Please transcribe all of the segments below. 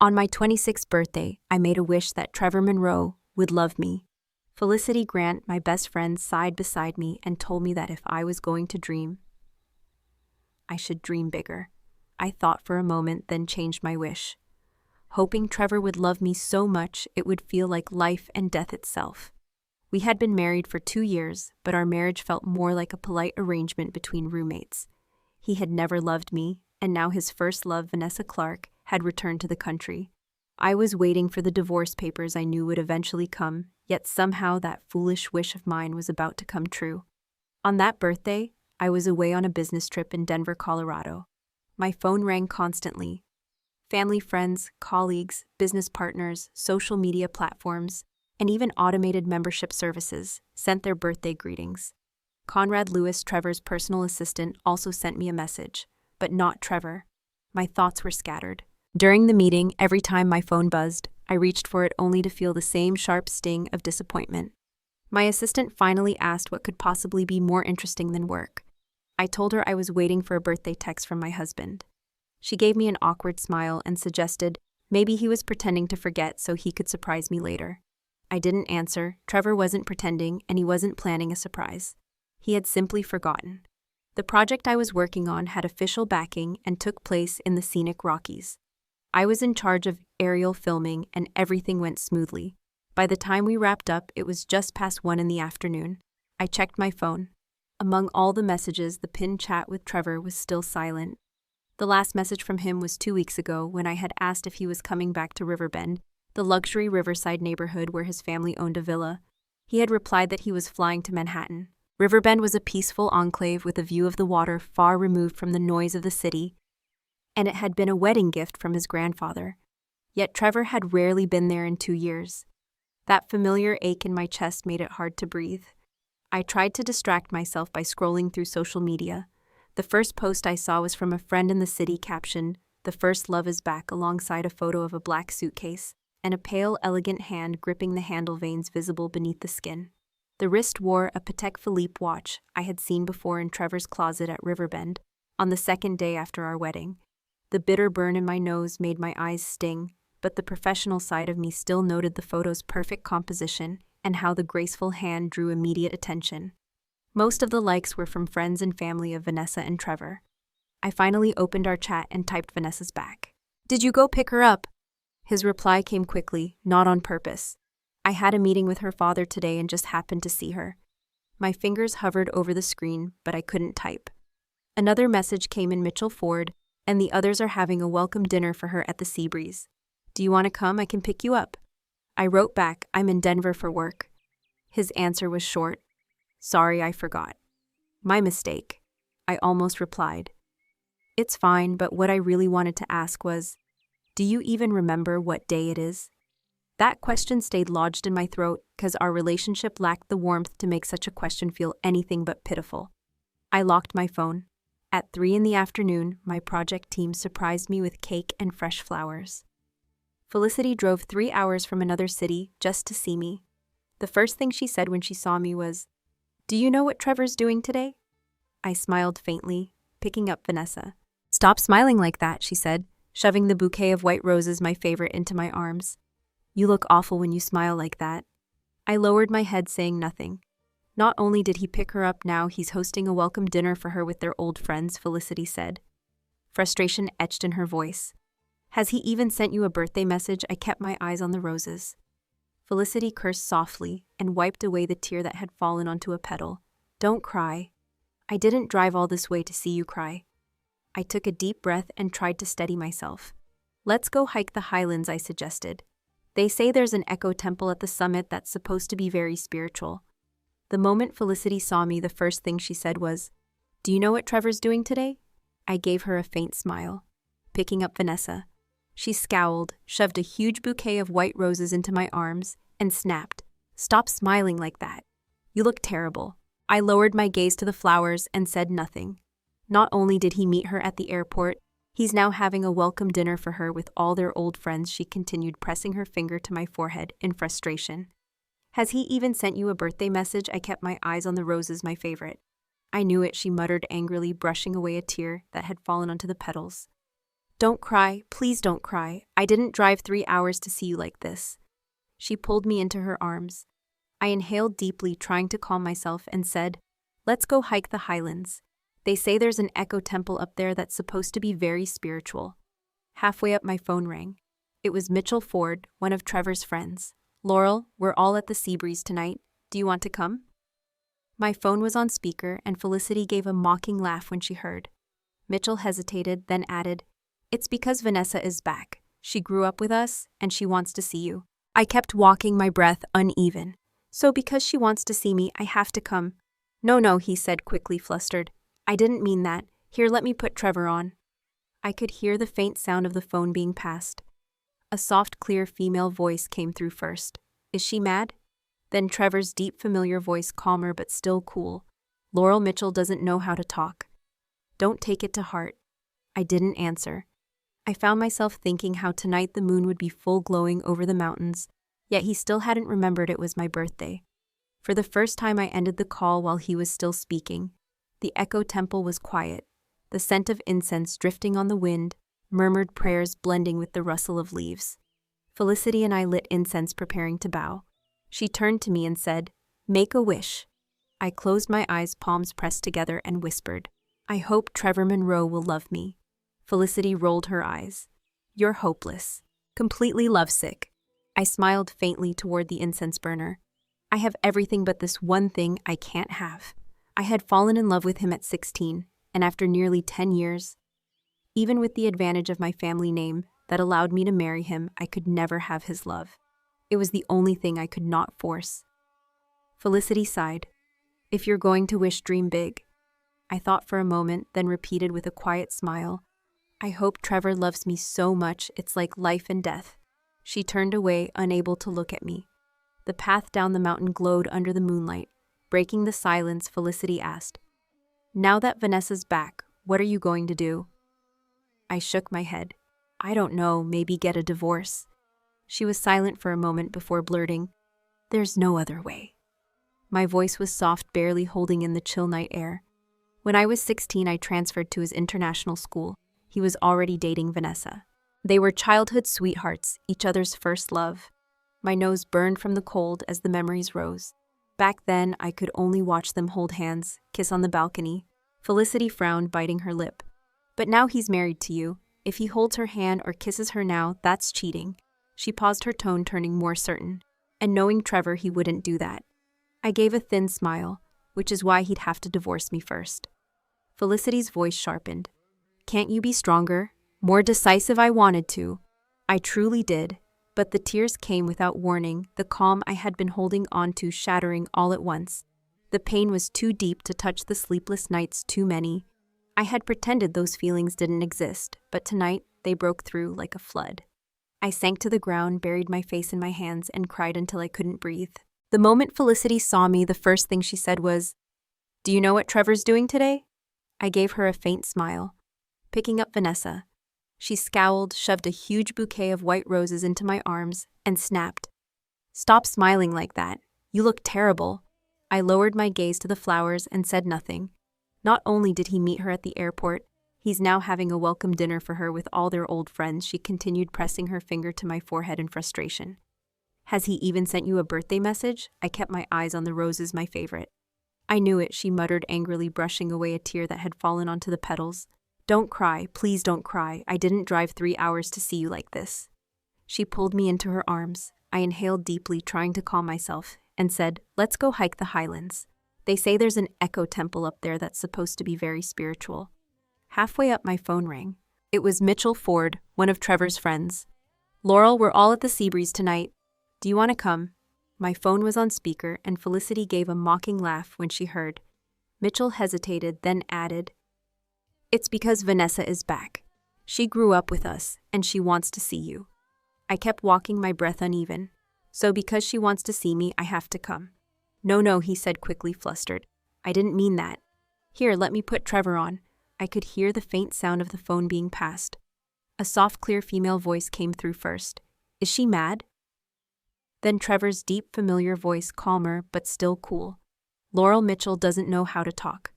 On my 26th birthday, I made a wish that Trevor Monroe would love me. Felicity Grant, my best friend, sighed beside me and told me that if I was going to dream, I should dream bigger. I thought for a moment, then changed my wish, hoping Trevor would love me so much it would feel like life and death itself. We had been married for 2 years, but our marriage felt more like a polite arrangement between roommates. He had never loved me, and now his first love, Vanessa Clark, had returned to the country. I was waiting for the divorce papers I knew would eventually come, yet somehow that foolish wish of mine was about to come true. On that birthday, I was away on a business trip in Denver, Colorado. My phone rang constantly. Family, friends, colleagues, business partners, social media platforms, and even automated membership services sent their birthday greetings. Conrad Lewis, Trevor's personal assistant, also sent me a message, but not Trevor. My thoughts were scattered. During the meeting, every time my phone buzzed, I reached for it only to feel the same sharp sting of disappointment. My assistant finally asked what could possibly be more interesting than work. I told her I was waiting for a birthday text from my husband. She gave me an awkward smile and suggested maybe he was pretending to forget so he could surprise me later. I didn't answer. Trevor wasn't pretending, and he wasn't planning a surprise. He had simply forgotten. The project I was working on had official backing and took place in the scenic Rockies. I was in charge of aerial filming, and everything went smoothly. By the time we wrapped up, it was just past 1 in the afternoon. I checked my phone. Among all the messages, the pinned chat with Trevor was still silent. The last message from him was 2 weeks ago when I had asked if he was coming back to Riverbend, the luxury riverside neighborhood where his family owned a villa. He had replied that he was flying to Manhattan. Riverbend was a peaceful enclave with a view of the water far removed from the noise of the city, and it had been a wedding gift from his grandfather. Yet Trevor had rarely been there in 2 years. That familiar ache in my chest made it hard to breathe. I tried to distract myself by scrolling through social media. The first post I saw was from a friend in the city captioned, "The first love is back," alongside a photo of a black suitcase and a pale, elegant hand gripping the handle veins visible beneath the skin. The wrist wore a Patek Philippe watch I had seen before in Trevor's closet at Riverbend on the second day after our wedding. The bitter burn in my nose made my eyes sting, but the professional side of me still noted the photo's perfect composition and how the graceful hand drew immediate attention. Most of the likes were from friends and family of Vanessa and Trevor. I finally opened our chat and typed Vanessa's back. "Did you go pick her up?" His reply came quickly, not on purpose. "I had a meeting with her father today and just happened to see her." My fingers hovered over the screen, but I couldn't type. Another message came in Mitchell Ford, "And the others are having a welcome dinner for her at the Seabreeze. Do you want to come? I can pick you up." I wrote back, "I'm in Denver for work." His answer was short, "Sorry, I forgot." "My mistake," I almost replied. "It's fine, but what I really wanted to ask was, do you even remember what day it is?" That question stayed lodged in my throat because our relationship lacked the warmth to make such a question feel anything but pitiful. I locked my phone. At 3 in the afternoon, my project team surprised me with cake and fresh flowers. Felicity drove 3 hours from another city just to see me. The first thing she said when she saw me was, "Do you know what Trevor's doing today?" I smiled faintly, picking up Vanessa. "Stop smiling like that," she said, shoving the bouquet of white roses, my favorite, into my arms. "You look awful when you smile like that." I lowered my head, saying nothing. "Not only did he pick her up, now he's hosting a welcome dinner for her with their old friends," Felicity said. Frustration etched in her voice. "Has he even sent you a birthday message?" I kept my eyes on the roses. Felicity cursed softly and wiped away the tear that had fallen onto a petal. "Don't cry. I didn't drive all this way to see you cry." I took a deep breath and tried to steady myself. "Let's go hike the highlands," I suggested. "They say there's an echo temple at the summit that's supposed to be very spiritual." The moment Felicity saw me, the first thing she said was, "Do you know what Trevor's doing today?" I gave her a faint smile. Picking up Vanessa. She scowled, shoved a huge bouquet of white roses into my arms, and snapped, "Stop smiling like that. You look terrible." I lowered my gaze to the flowers and said nothing. Not only did he meet her at the airport, he's now having a welcome dinner for her with all their old friends, she continued, pressing her finger to my forehead in frustration. "Has he even sent you a birthday message?" I kept my eyes on the roses, my favorite. "I knew it," she muttered angrily, brushing away a tear that had fallen onto the petals. Don't cry, please don't cry. I didn't drive 3 hours to see you like this. She pulled me into her arms. I inhaled deeply, trying to calm myself, and said, "Let's go hike the highlands. They say there's an echo temple up there that's supposed to be very spiritual." Halfway up, my phone rang. It was Mitchell Ford, one of Trevor's friends. "Laurel, we're all at the Seabreeze tonight. Do you want to come?" My phone was on speaker, and Felicity gave a mocking laugh when she heard. Mitchell hesitated, then added, "It's because Vanessa is back. She grew up with us, and she wants to see you." I kept walking, my breath uneven. "So because she wants to see me, I have to come." No, he said, quickly, flustered. "I didn't mean that. Here, let me put Trevor on." I could hear the faint sound of the phone being passed. A soft, clear female voice came through first. "Is she mad?" Then Trevor's deep, familiar voice, calmer but still cool. "Laurel Mitchell doesn't know how to talk. Don't take it to heart." I didn't answer. I found myself thinking how tonight the moon would be full, glowing over the mountains, yet he still hadn't remembered it was my birthday. For the first time, I ended the call while he was still speaking. The echo temple was quiet, the scent of incense drifting on the wind, murmured prayers blending with the rustle of leaves. Felicity and I lit incense, preparing to bow. She turned to me and said, "Make a wish." I closed my eyes, palms pressed together, and whispered, "I hope Trevor Monroe will love me." Felicity rolled her eyes. "You're hopeless. Completely lovesick." I smiled faintly toward the incense burner. "I have everything but this one thing I can't have." I had fallen in love with him at 16, and after nearly 10 years, even with the advantage of my family name that allowed me to marry him, I could never have his love. It was the only thing I could not force. Felicity sighed. "If you're going to wish, dream big." I thought for a moment, then repeated with a quiet smile, "I hope Trevor loves me so much it's like life and death." She turned away, unable to look at me. The path down the mountain glowed under the moonlight. Breaking the silence, Felicity asked, "Now that Vanessa's back, what are you going to do?" I shook my head. "I don't know, maybe get a divorce." She was silent for a moment before blurting, "There's no other way." My voice was soft, barely holding in the chill night air. When I was 16, I transferred to his international school. He was already dating Vanessa. They were childhood sweethearts, each other's first love. My nose burned from the cold as the memories rose. Back then, I could only watch them hold hands, kiss on the balcony. Felicity frowned, biting her lip. "But now he's married to you. If he holds her hand or kisses her now, that's cheating." She paused, her tone turning more certain. "And knowing Trevor, he wouldn't do that." I gave a thin smile, which is why he'd have to divorce me first. Felicity's voice sharpened. "Can't you be stronger? More decisive?" I wanted to. I truly did, but the tears came without warning, the calm I had been holding on to shattering all at once. The pain was too deep to touch, the sleepless nights too many. I had pretended those feelings didn't exist, but tonight they broke through like a flood. I sank to the ground, buried my face in my hands, and cried until I couldn't breathe. The moment Felicity saw me, the first thing she said was, "Do you know what Trevor's doing today?" I gave her a faint smile. "Picking up Vanessa." She scowled, shoved a huge bouquet of white roses into my arms, and snapped, "Stop smiling like that. You look terrible." I lowered my gaze to the flowers and said nothing. Not only did he meet her at the airport, he's now having a welcome dinner for her with all their old friends. She continued, pressing her finger to my forehead in frustration. "Has he even sent you a birthday message?" I kept my eyes on the roses, my favorite. "I knew it," she muttered angrily, brushing away a tear that had fallen onto the petals. "Don't cry, please don't cry. I didn't drive 3 hours to see you like this." She pulled me into her arms. I inhaled deeply, trying to calm myself, and said, "Let's go hike the highlands. They say there's an echo temple up there that's supposed to be very spiritual." Halfway up, my phone rang. It was Mitchell Ford, one of Trevor's friends. "Laurel, we're all at the Seabreeze tonight. Do you want to come?" My phone was on speaker, and Felicity gave a mocking laugh when she heard. Mitchell hesitated, then added, "It's because Vanessa is back. She grew up with us, and she wants to see you." I kept walking, my breath uneven. "So because she wants to see me, I have to come." No, he said, quickly, flustered. "I didn't mean that. Here, let me put Trevor on." I could hear the faint sound of the phone being passed. A soft, clear female voice came through first. "Is she mad?" Then Trevor's deep, familiar voice, calmer but still cool. "Laurel Mitchell doesn't know how to talk.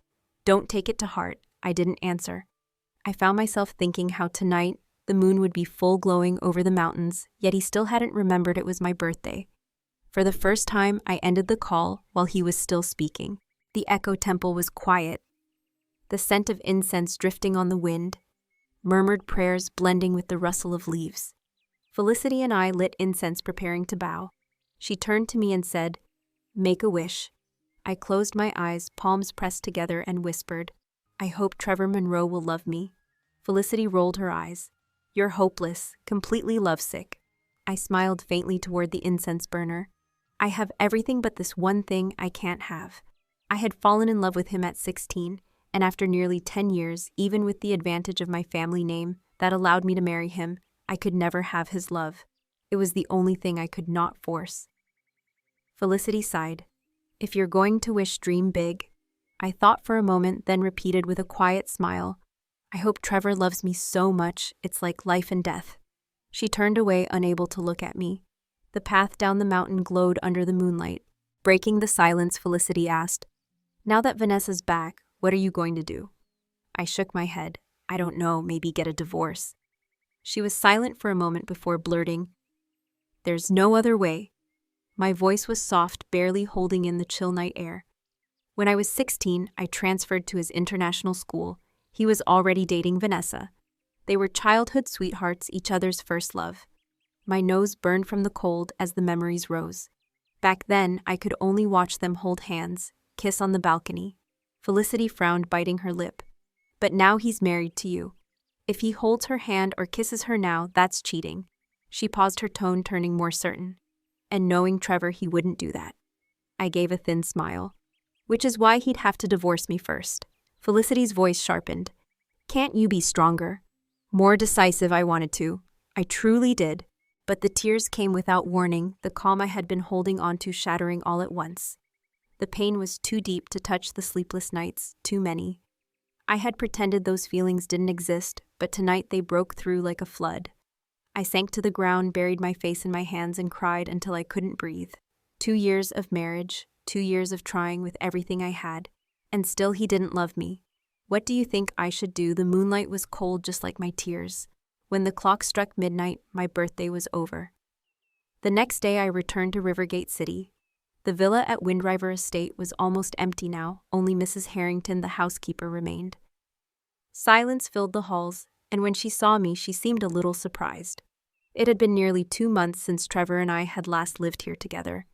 Don't take it to heart." I didn't answer. I found myself thinking how tonight The moon would be full glowing over the mountains, yet he still hadn't remembered it was my birthday. For the first time, I ended the call while he was still speaking. The echo temple was quiet, the scent of incense drifting on the wind, murmured prayers blending with the rustle of leaves. Felicity and I lit incense preparing to bow. She turned to me and said, "Make a wish." I closed my eyes, palms pressed together, and whispered, "I hope Trevor Monroe will love me." Felicity rolled her eyes. "You're hopeless, completely lovesick." I smiled faintly toward the incense burner. "I have everything but this one thing I can't have." I had fallen in love with him at 16, and after nearly 10 years, even with the advantage of my family name that allowed me to marry him, I could never have his love. It was the only thing I could not force. Felicity sighed. "If you're going to wish, dream big." I thought for a moment, then repeated with a quiet smile, "I hope Trevor loves me so much, it's like life and death." She turned away, unable to look at me. The path down the mountain glowed under the moonlight. Breaking the silence, Felicity asked, "Now that Vanessa's back, what are you going to do?" I shook my head. "I don't know, maybe get a divorce." She was silent for a moment before blurting, "There's no other way." My voice was soft, barely holding in the chill night air. When I was 16, I transferred to his international school. He was already dating Vanessa. They were childhood sweethearts, each other's first love. My nose burned from the cold as the memories rose. Back then, I could only watch them hold hands, kiss on the balcony. Felicity frowned, biting her lip. "But now he's married to you. If he holds her hand or kisses her now, that's cheating." She paused, her tone turning more certain. "And knowing Trevor, he wouldn't do that." I gave a thin smile. "Which is why he'd have to divorce me first." Felicity's voice sharpened. "Can't you be stronger? More decisive?" I wanted to. I truly did. But the tears came without warning, the calm I had been holding on to shattering all at once. The pain was too deep to touch the sleepless nights, too many. I had pretended those feelings didn't exist, but tonight they broke through like a flood. I sank to the ground, buried my face in my hands, and cried until I couldn't breathe. 2 years of marriage, 2 years of trying with everything I had, and still he didn't love me. What do you think I should do? The moonlight was cold just like my tears. When the clock struck midnight, my birthday was over. The next day I returned to Rivergate City. The villa at Windriver Estate was almost empty now, only Mrs. Harrington, the housekeeper, remained. Silence filled the halls, and when she saw me, she seemed a little surprised. It had been nearly 2 months since Trevor and I had last lived here together.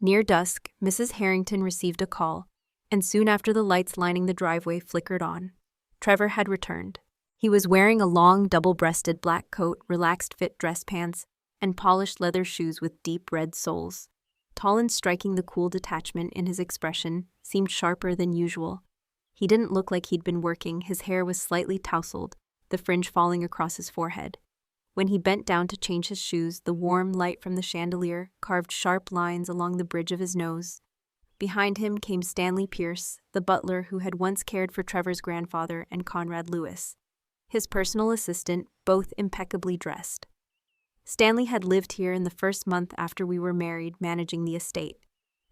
Near dusk, Mrs. Harrington received a call, and soon after the lights lining the driveway flickered on. Trevor had returned. He was wearing a long, double-breasted black coat, relaxed-fit dress pants, and polished leather shoes with deep red soles. Tall and striking, the cool detachment in his expression seemed sharper than usual. He didn't look like he'd been working. His hair was slightly tousled, the fringe falling across his forehead. When he bent down to change his shoes, the warm light from the chandelier carved sharp lines along the bridge of his nose. Behind him came Stanley Pierce, the butler who had once cared for Trevor's grandfather, and Conrad Lewis, his personal assistant, both impeccably dressed. Stanley had lived here in the first month after we were married, managing the estate.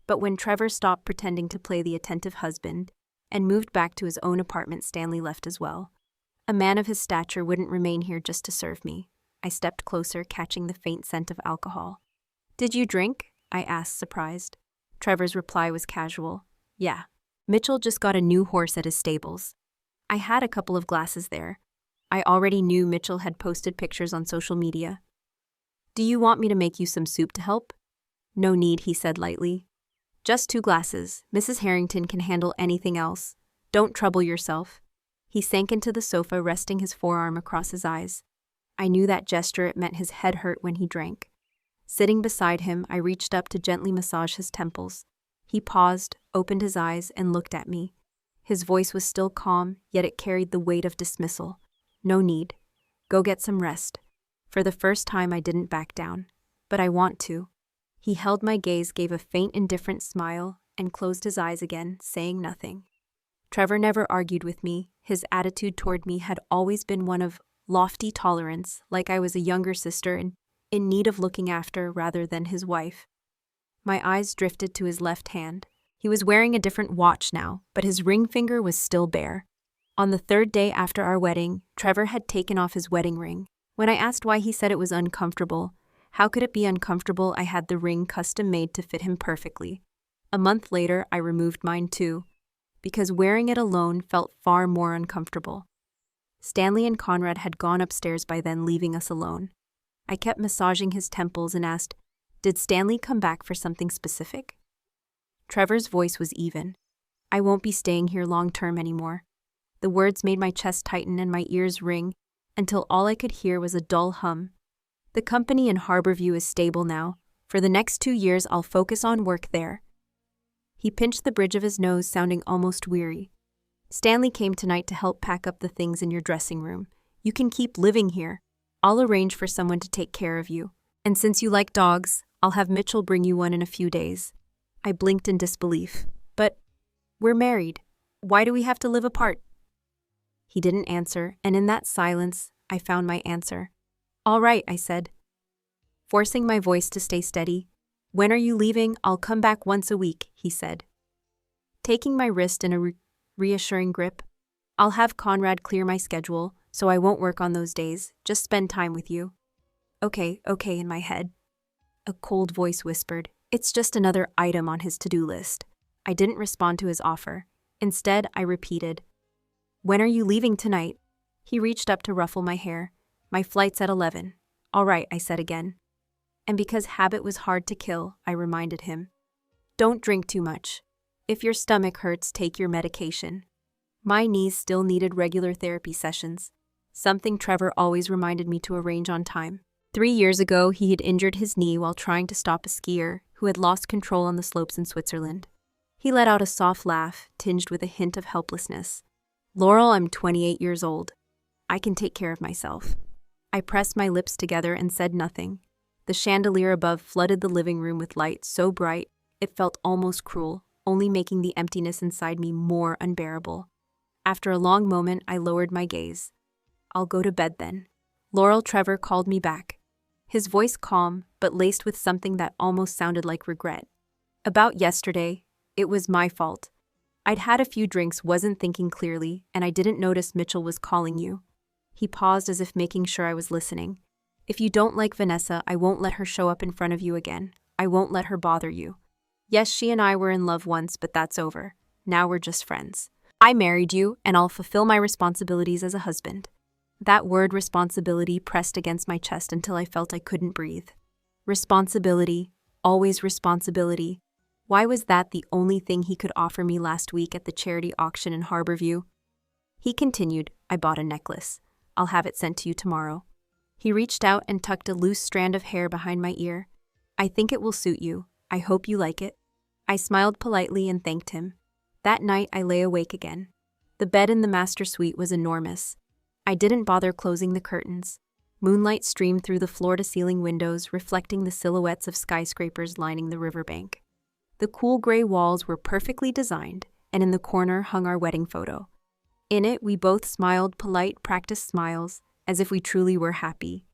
But when Trevor stopped pretending to play the attentive husband and moved back to his own apartment, Stanley left as well. A man of his stature wouldn't remain here just to serve me. I stepped closer, catching the faint scent of alcohol. "Did you drink?" I asked, surprised. Trevor's reply was casual. "Yeah. Mitchell just got a new horse at his stables." I had a couple of glasses there. I already knew Mitchell had posted pictures on social media. "Do you want me to make you some soup to help?" "No need," he said lightly. "Just 2 glasses. Mrs. Harrington can handle anything else. Don't trouble yourself." He sank into the sofa, resting his forearm across his eyes. I knew that gesture. It meant his head hurt when he drank. Sitting beside him, I reached up to gently massage his temples. He paused, opened his eyes, and looked at me. His voice was still calm, yet it carried the weight of dismissal. "No need. Go get some rest." For the first time, I didn't back down. "But I want to." He held my gaze, gave a faint, indifferent smile, and closed his eyes again, saying nothing. Trevor never argued with me. His attitude toward me had always been one of lofty tolerance, like I was a younger sister and in need of looking after rather than his wife. My eyes drifted to his left hand. He was wearing a different watch now, but his ring finger was still bare. On the 3rd day after our wedding, Trevor had taken off his wedding ring. When I asked why, he said it was uncomfortable. How could it be uncomfortable? I had the ring custom made to fit him perfectly. A month later, I removed mine too, because wearing it alone felt far more uncomfortable. Stanley and Conrad had gone upstairs by then, leaving us alone. I kept massaging his temples and asked, "Did Stanley come back for something specific?" Trevor's voice was even. "I won't be staying here long-term anymore." The words made my chest tighten and my ears ring, until all I could hear was a dull hum. "The company in Harborview is stable now. For the next 2 years, I'll focus on work there." He pinched the bridge of his nose, sounding almost weary. "Stanley came tonight to help pack up the things in your dressing room. You can keep living here. I'll arrange for someone to take care of you. And since you like dogs, I'll have Mitchell bring you one in a few days." I blinked in disbelief. "But we're married. Why do we have to live apart?" He didn't answer, and in that silence, I found my answer. "All right," I said, forcing my voice to stay steady. "When are you leaving? I'll come back once a week," he said, taking my wrist in a reassuring grip. "I'll have Conrad clear my schedule, so I won't work on those days, just spend time with you." Okay, in my head. A cold voice whispered, "It's just another item on his to-do list." I didn't respond to his offer. Instead, I repeated, "When are you leaving tonight?" He reached up to ruffle my hair. "My flight's at 11. "All right," I said again. And because habit was hard to kill, I reminded him, "Don't drink too much. If your stomach hurts, take your medication." My knees still needed regular therapy sessions, something Trevor always reminded me to arrange on time. 3 years ago, he had injured his knee while trying to stop a skier who had lost control on the slopes in Switzerland. He let out a soft laugh, tinged with a hint of helplessness. "Laurel, I'm 28 years old. I can take care of myself." I pressed my lips together and said nothing. The chandelier above flooded the living room with light so bright it felt almost cruel, only making the emptiness inside me more unbearable. After a long moment, I lowered my gaze. "I'll go to bed then." Laurel, Trevor called me back, his voice calm but laced with something that almost sounded like regret. "About yesterday, it was my fault. I'd had a few drinks, wasn't thinking clearly, and I didn't notice Mitchell was calling you." He paused as if making sure I was listening. "If you don't like Vanessa, I won't let her show up in front of you again. I won't let her bother you. Yes, she and I were in love once, but that's over. Now we're just friends. I married you, and I'll fulfill my responsibilities as a husband." That word responsibility pressed against my chest until I felt I couldn't breathe. Responsibility, always responsibility. Why was that the only thing he could offer me last week at the charity auction in Harborview? He continued, "I bought a necklace. I'll have it sent to you tomorrow." He reached out and tucked a loose strand of hair behind my ear. "I think it will suit you. I hope you like it." I smiled politely and thanked him. That night, I lay awake again. The bed in the master suite was enormous. I didn't bother closing the curtains. Moonlight streamed through the floor-to-ceiling windows, reflecting the silhouettes of skyscrapers lining the riverbank. The cool gray walls were perfectly designed, and in the corner hung our wedding photo. In it, we both smiled polite, practiced smiles, as if we truly were happy.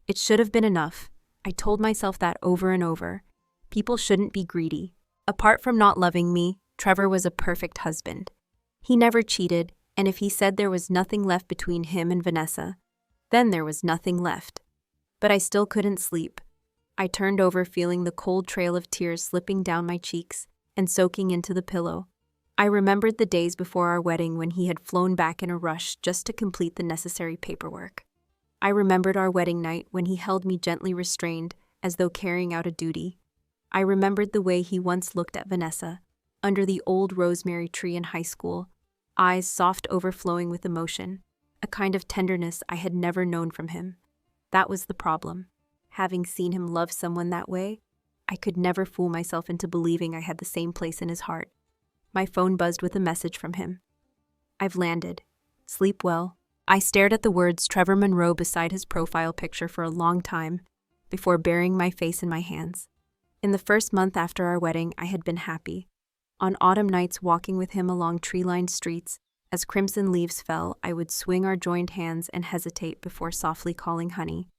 It should have been enough. I told myself that over and over. People shouldn't be greedy. Apart from not loving me, Trevor was a perfect husband. He never cheated, and if he said there was nothing left between him and Vanessa, then there was nothing left. But I still couldn't sleep. I turned over, feeling the cold trail of tears slipping down my cheeks and soaking into the pillow. I remembered the days before our wedding when he had flown back in a rush just to complete the necessary paperwork. I remembered our wedding night when he held me gently restrained, as though carrying out a duty. I remembered the way he once looked at Vanessa, under the old rosemary tree in high school, eyes soft, overflowing with emotion, a kind of tenderness I had never known from him. That was the problem. Having seen him love someone that way, I could never fool myself into believing I had the same place in his heart. My phone buzzed with a message from him. "I've landed. Sleep well." I stared at the words Trevor Monroe beside his profile picture for a long time before burying my face in my hands. In the first month after our wedding, I had been happy. On autumn nights, walking with him along tree-lined streets, as crimson leaves fell, I would swing our joined hands and hesitate before softly calling honey.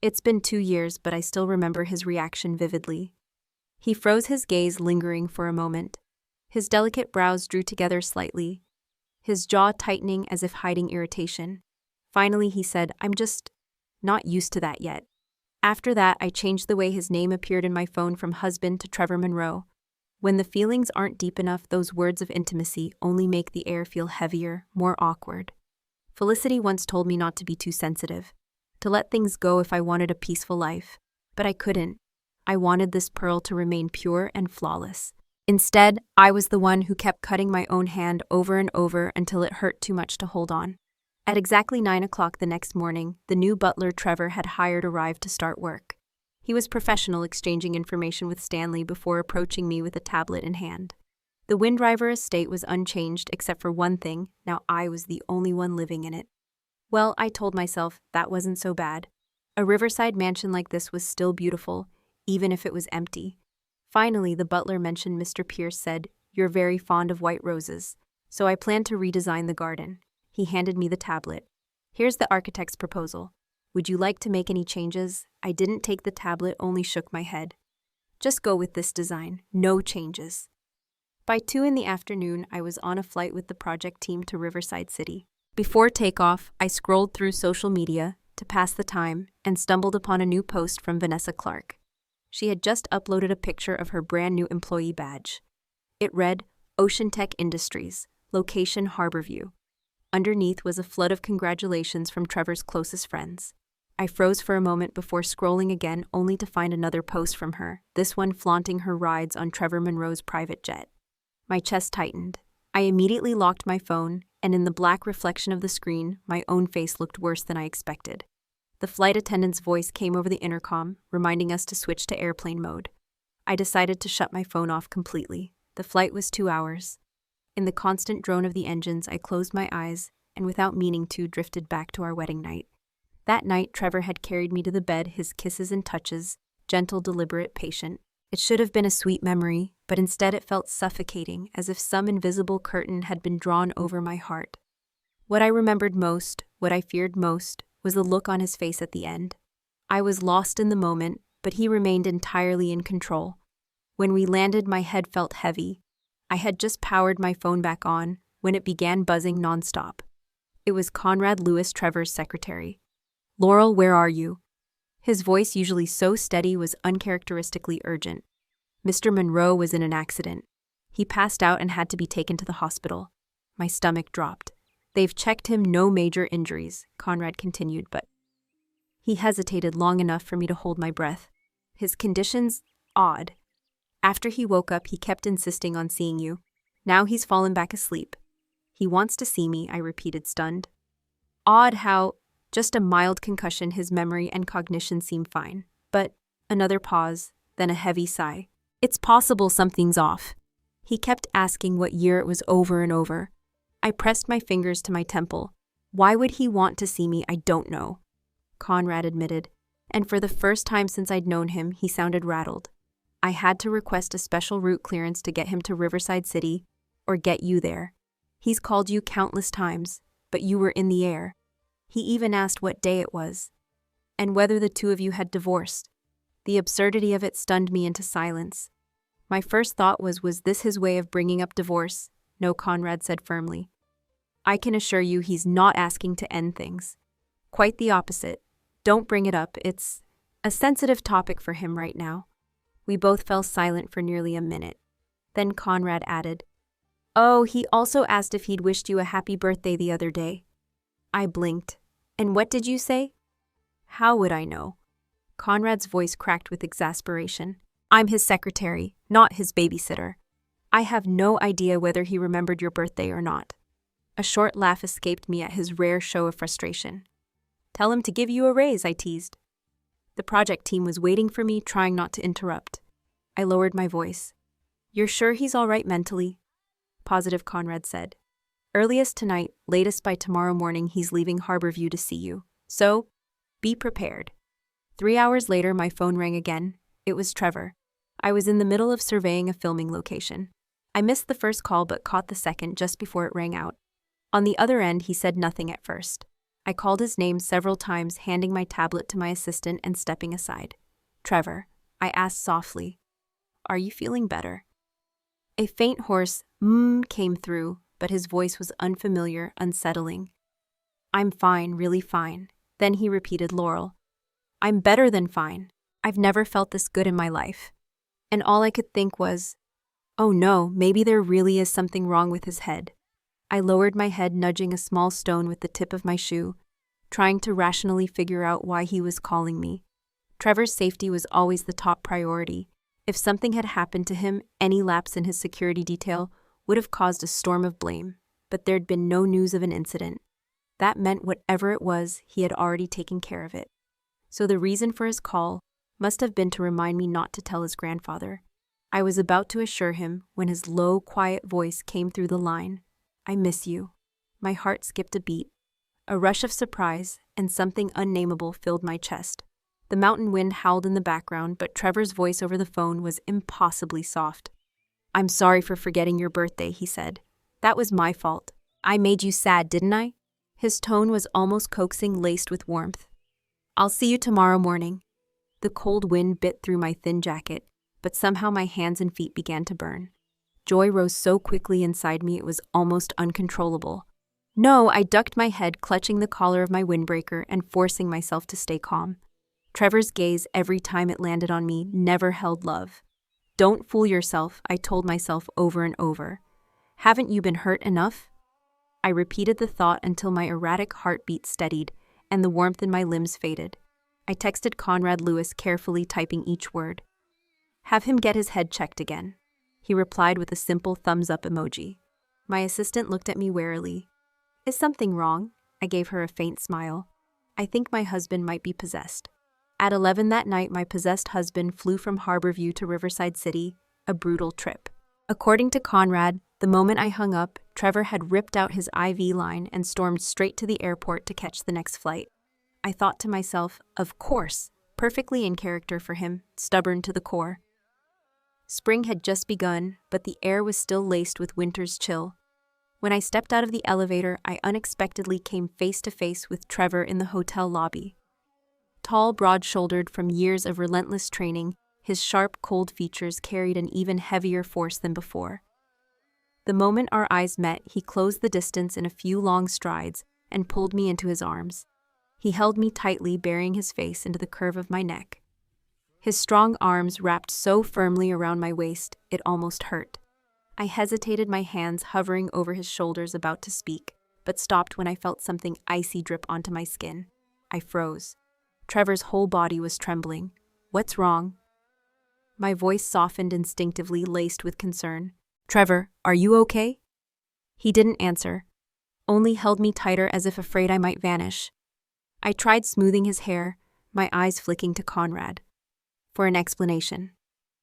It's been 2 years, but I still remember his reaction vividly. He froze, his gaze lingering for a moment. His delicate brows drew together slightly, his jaw tightening as if hiding irritation. Finally, he said, "I'm just Not used to that yet. After that, I changed the way his name appeared in my phone from husband to Trevor Monroe. When the feelings aren't deep enough, those words of intimacy only make the air feel heavier, more awkward. Felicity once told me not to be too sensitive, to let things go if I wanted a peaceful life. But I couldn't. I wanted this pearl to remain pure and flawless. Instead, I was the one who kept cutting my own hand over and over until it hurt too much to hold on. At exactly 9 o'clock the next morning, the new butler Trevor had hired arrived to start work. He was professional, exchanging information with Stanley before approaching me with a tablet in hand. The Windriver estate was unchanged except for one thing: now I was the only one living in it. Well, I told myself that wasn't so bad. A riverside mansion like this was still beautiful, even if it was empty. Finally, the butler mentioned Mr. Pierce said, "You're very fond of white roses, so I plan to redesign the garden." He handed me the tablet. "Here's the architect's proposal. Would you like to make any changes?" I didn't take the tablet, only shook my head. "Just go with this design. No changes." By 2 in the afternoon, I was on a flight with the project team to Riverside City. Before takeoff, I scrolled through social media to pass the time and stumbled upon a new post from Vanessa Clark. She had just uploaded a picture of her brand new employee badge. It read, "Ocean Tech Industries, location Harborview." Underneath was a flood of congratulations from Trevor's closest friends. I froze for a moment before scrolling again, only to find another post from her, this one flaunting her rides on Trevor Monroe's private jet. My chest tightened. I immediately locked my phone, and in the black reflection of the screen, my own face looked worse than I expected. The flight attendant's voice came over the intercom, reminding us to switch to airplane mode. I decided to shut my phone off completely. The flight was 2 hours. In the constant drone of the engines, I closed my eyes and, without meaning to, drifted back to our wedding night. That night, Trevor had carried me to the bed, his kisses and touches, gentle, deliberate, patient. It should have been a sweet memory, but instead it felt suffocating, as if some invisible curtain had been drawn over my heart. What I remembered most, what I feared most, was the look on his face at the end. I was lost in the moment, but he remained entirely in control. When we landed, my head felt heavy. I had just powered my phone back on when it began buzzing nonstop. It was Conrad Lewis, Trevor's secretary. "Laurel, where are you?" His voice, usually so steady, was uncharacteristically urgent. Mr. Monroe was in an accident. He passed out and had to be taken to the hospital. My stomach dropped. "They've checked him, no major injuries," Conrad continued, but he hesitated long enough for me to hold my breath. "His condition's odd. After he woke up, he kept insisting on seeing you. Now he's fallen back asleep. He wants to see me," I repeated, stunned. Odd how, just a mild concussion, his memory and cognition seem fine. But another pause, then a heavy sigh. "It's possible something's off." He kept asking what year it was over and over. I pressed my fingers to my temple. "Why would he want to see me? I don't know," Conrad admitted. And for the first time since I'd known him, he sounded rattled. "I had to request a special route clearance to get him to Riverside City, or get you there. He's called you countless times, but you were in the air. He even asked what day it was, and whether the two of you had divorced." The absurdity of it stunned me into silence. My first thought was this his way of bringing up divorce? "No," Conrad said firmly. "I can assure you he's not asking to end things. Quite the opposite. Don't bring it up. It's a sensitive topic for him right now." We both fell silent for nearly a minute. Then Conrad added, "Oh, he also asked if he'd wished you a happy birthday the other day." I blinked. "And what did you say?" "How would I know?" Conrad's voice cracked with exasperation. "I'm his secretary, not his babysitter. I have no idea whether he remembered your birthday or not." A short laugh escaped me at his rare show of frustration. "Tell him to give you a raise," I teased. The project team was waiting for me, trying not to interrupt. I lowered my voice. "You're sure he's all right mentally?" "Positive," Conrad said. "Earliest tonight, latest by tomorrow morning, he's leaving Harborview to see you. So, be prepared." 3 hours later, my phone rang again. It was Trevor. I was in the middle of surveying a filming location. I missed the first call but caught the second just before it rang out. On the other end, he said nothing at first. I called his name several times, handing my tablet to my assistant and stepping aside. "Trevor," I asked softly, "are you feeling better?" A faint hoarse came through, but his voice was unfamiliar, unsettling. "I'm fine, really fine. Then he repeated Laurel. I'm better than fine. I've never felt this good in my life. And all I could think was, oh no, maybe there really is something wrong with his head. I lowered my head, nudging a small stone with the tip of my shoe, trying to rationally figure out why he was calling me. Trevor's safety was always the top priority. If something had happened to him, any lapse in his security detail would have caused a storm of blame. But there'd been no news of an incident. That meant whatever it was, he had already taken care of it. So the reason for his call must have been to remind me not to tell his grandfather. I was about to assure him when his low, quiet voice came through the line. I miss you. My heart skipped a beat. A rush of surprise and something unnameable filled my chest. The mountain wind howled in the background, but Trevor's voice over the phone was impossibly soft. I'm sorry for forgetting your birthday, he said. That was my fault. I made you sad, didn't I? His tone was almost coaxing, laced with warmth. I'll see you tomorrow morning. The cold wind bit through my thin jacket, but somehow my hands and feet began to burn. Joy rose so quickly inside me it was almost uncontrollable. No, I ducked my head, clutching the collar of my windbreaker and forcing myself to stay calm. Trevor's gaze, every time it landed on me, never held love. Don't fool yourself, I told myself over and over. Haven't you been hurt enough? I repeated the thought until my erratic heartbeat steadied and the warmth in my limbs faded. I texted Conrad Lewis, carefully typing each word. Have him get his head checked again. He replied with a simple thumbs-up emoji. My assistant looked at me warily. Is something wrong? I gave her a faint smile. I think my husband might be possessed. At 11 that night, my possessed husband flew from Harborview to Riverside City, a brutal trip. According to Conrad, the moment I hung up, Trevor had ripped out his IV line and stormed straight to the airport to catch the next flight. I thought to myself, of course, perfectly in character for him, stubborn to the core. Spring had just begun, but the air was still laced with winter's chill. When I stepped out of the elevator, I unexpectedly came face to face with Trevor in the hotel lobby. Tall, broad-shouldered from years of relentless training, his sharp, cold features carried an even heavier force than before. The moment our eyes met, he closed the distance in a few long strides and pulled me into his arms. He held me tightly, burying his face into the curve of my neck. His strong arms wrapped so firmly around my waist, it almost hurt. I hesitated, my hands hovering over his shoulders, about to speak, but stopped when I felt something icy drip onto my skin. I froze. Trevor's whole body was trembling. What's wrong? My voice softened instinctively, laced with concern. Trevor, are you okay? He didn't answer, only held me tighter as if afraid I might vanish. I tried smoothing his hair, my eyes flicking to Conrad for an explanation.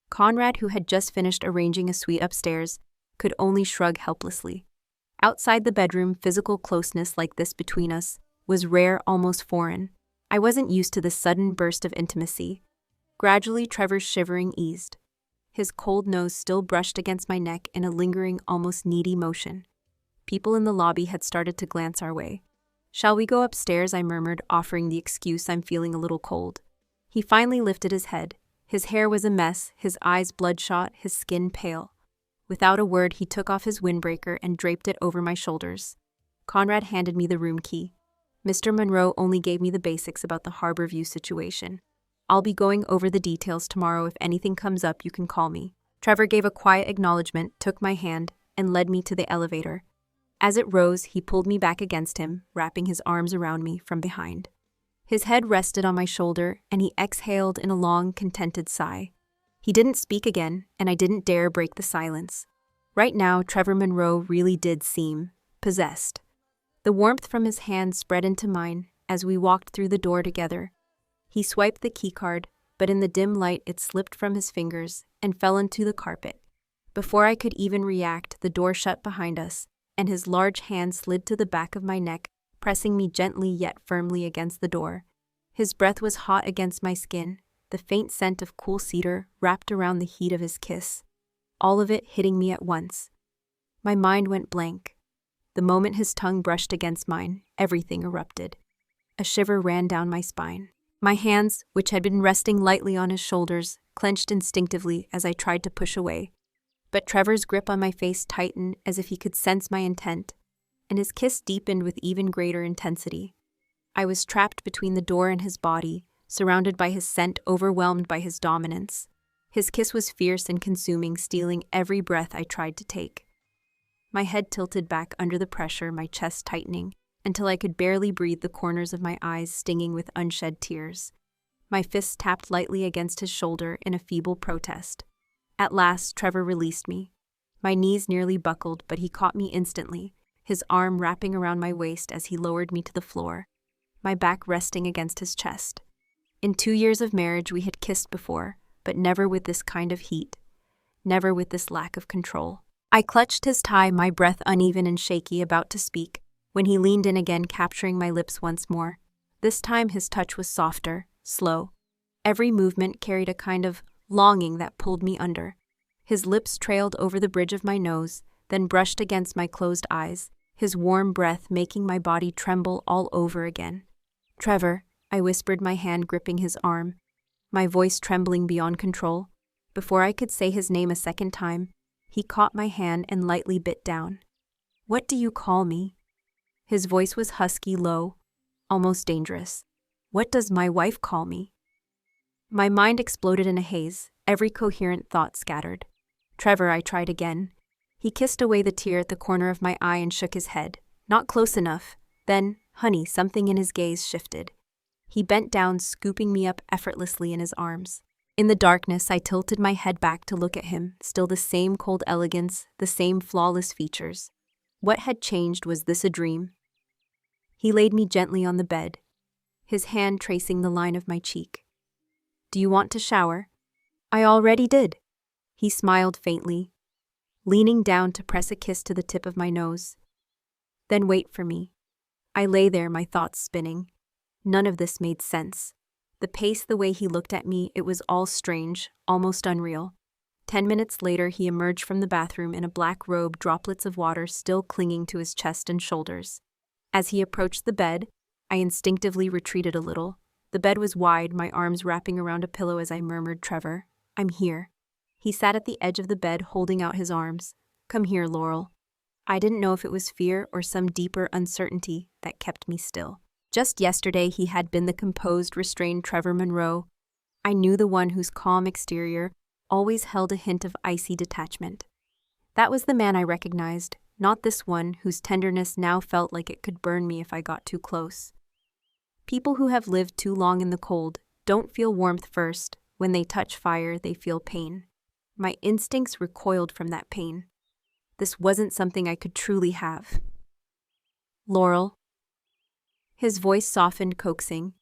Conrad, who had just finished arranging a suite upstairs, could only shrug helplessly. Outside the bedroom, physical closeness like this between us was rare, almost foreign. I wasn't used to this sudden burst of intimacy. Gradually, Trevor's shivering eased. His cold nose still brushed against my neck in a lingering, almost needy motion. People in the lobby had started to glance our way. Shall we go upstairs? I murmured, offering the excuse I'm feeling a little cold. He finally lifted his head. His hair was a mess, his eyes bloodshot, his skin pale. Without a word, he took off his windbreaker and draped it over my shoulders. Conrad handed me the room key. Mr. Monroe only gave me the basics about the Harborview situation. I'll be going over the details tomorrow. If anything comes up, you can call me. Trevor gave a quiet acknowledgement, took my hand, and led me to the elevator. As it rose, he pulled me back against him, wrapping his arms around me from behind. His head rested on my shoulder, and he exhaled in a long, contented sigh. He didn't speak again, and I didn't dare break the silence. Right now, Trevor Monroe really did seem possessed. The warmth from his hand spread into mine as we walked through the door together. He swiped the keycard, but in the dim light it slipped from his fingers and fell into the carpet. Before I could even react, the door shut behind us, and his large hand slid to the back of my neck, pressing me gently yet firmly against the door. His breath was hot against my skin, the faint scent of cool cedar wrapped around the heat of his kiss, all of it hitting me at once. My mind went blank. The moment his tongue brushed against mine, everything erupted. A shiver ran down my spine. My hands, which had been resting lightly on his shoulders, clenched instinctively as I tried to push away. But Trevor's grip on my face tightened as if he could sense my intent, and his kiss deepened with even greater intensity. I was trapped between the door and his body, surrounded by his scent, overwhelmed by his dominance. His kiss was fierce and consuming, stealing every breath I tried to take. My head tilted back under the pressure, my chest tightening, until I could barely breathe, the corners of my eyes stinging with unshed tears. My fists tapped lightly against his shoulder in a feeble protest. At last, Trevor released me. My knees nearly buckled, but he caught me instantly, his arm wrapping around my waist as he lowered me to the floor, my back resting against his chest. In 2 years of marriage, we had kissed before, but never with this kind of heat, never with this lack of control. I clutched his tie, my breath uneven and shaky, about to speak, when he leaned in again, capturing my lips once more. This time his touch was softer, slow. Every movement carried a kind of longing that pulled me under. His lips trailed over the bridge of my nose, then brushed against my closed eyes, his warm breath making my body tremble all over again. "Trevor," I whispered, my hand gripping his arm, my voice trembling beyond control. Before I could say his name a second time, he caught my hand and lightly bit down. "What do you call me?" His voice was husky, low, almost dangerous. "What does my wife call me?" My mind exploded in a haze, every coherent thought scattered. "Trevor," I tried again. He kissed away the tear at the corner of my eye and shook his head. "Not close enough." Then, "Honey," something in his gaze shifted. He bent down, scooping me up effortlessly in his arms. In the darkness, I tilted my head back to look at him, still the same cold elegance, the same flawless features. What had changed? Was this a dream? He laid me gently on the bed, his hand tracing the line of my cheek. "Do you want to shower?" "I already did." He smiled faintly, leaning down to press a kiss to the tip of my nose. "Then wait for me." I lay there, my thoughts spinning. None of this made sense. The pace, the way he looked at me, it was all strange, almost unreal. 10 minutes later, he emerged from the bathroom in a black robe, droplets of water still clinging to his chest and shoulders. As he approached the bed, I instinctively retreated a little. The bed was wide, my arms wrapping around a pillow as I murmured, "Trevor, I'm here." He sat at the edge of the bed, holding out his arms. "Come here, Laurel." I didn't know if it was fear or some deeper uncertainty that kept me still. Just yesterday, he had been the composed, restrained Trevor Monroe. I knew the one whose calm exterior always held a hint of icy detachment. That was the man I recognized, not this one whose tenderness now felt like it could burn me if I got too close. People who have lived too long in the cold don't feel warmth first. When they touch fire, they feel pain. My instincts recoiled from that pain. This wasn't something I could truly have. "Laurel." His voice softened, coaxing.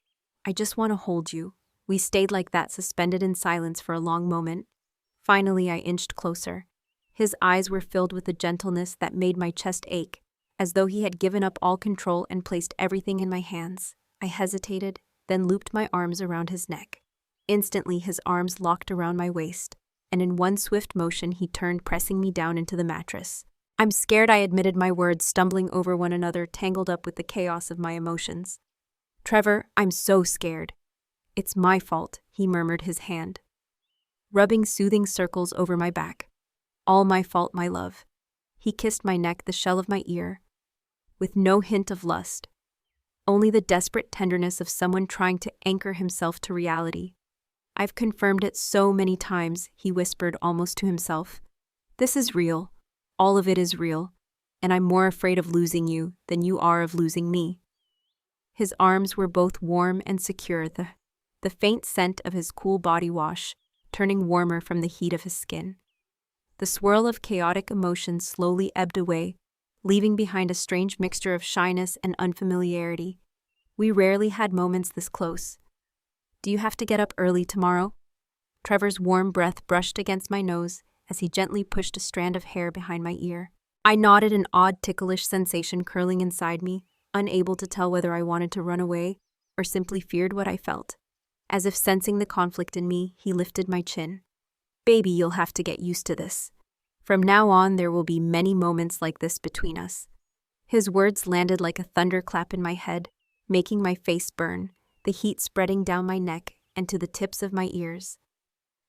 "I just want to hold you." We stayed like that, suspended in silence for a long moment. Finally, I inched closer. His eyes were filled with a gentleness that made my chest ache, as though he had given up all control and placed everything in my hands. I hesitated, then looped my arms around his neck. Instantly, his arms locked around my waist, and in one swift motion, he turned, pressing me down into the mattress. "I'm scared," I admitted, my words stumbling over one another, tangled up with the chaos of my emotions. "Trevor, I'm so scared." "It's my fault," he murmured, his hand rubbing soothing circles over my back. "All my fault, my love." He kissed my neck, the shell of my ear, with no hint of lust, only the desperate tenderness of someone trying to anchor himself to reality. "I've confirmed it so many times," he whispered almost to himself. "This is real. All of it is real, and I'm more afraid of losing you than you are of losing me." His arms were both warm and secure, the faint scent of his cool body wash turning warmer from the heat of his skin. The swirl of chaotic emotions slowly ebbed away, leaving behind a strange mixture of shyness and unfamiliarity. We rarely had moments this close. "Do you have to get up early tomorrow?" Trevor's warm breath brushed against my nose as he gently pushed a strand of hair behind my ear. I nodded, an odd ticklish sensation curling inside me, unable to tell whether I wanted to run away or simply feared what I felt. As if sensing the conflict in me, he lifted my chin. "Baby, you'll have to get used to this. From now on, there will be many moments like this between us." His words landed like a thunderclap in my head, making my face burn, the heat spreading down my neck and to the tips of my ears.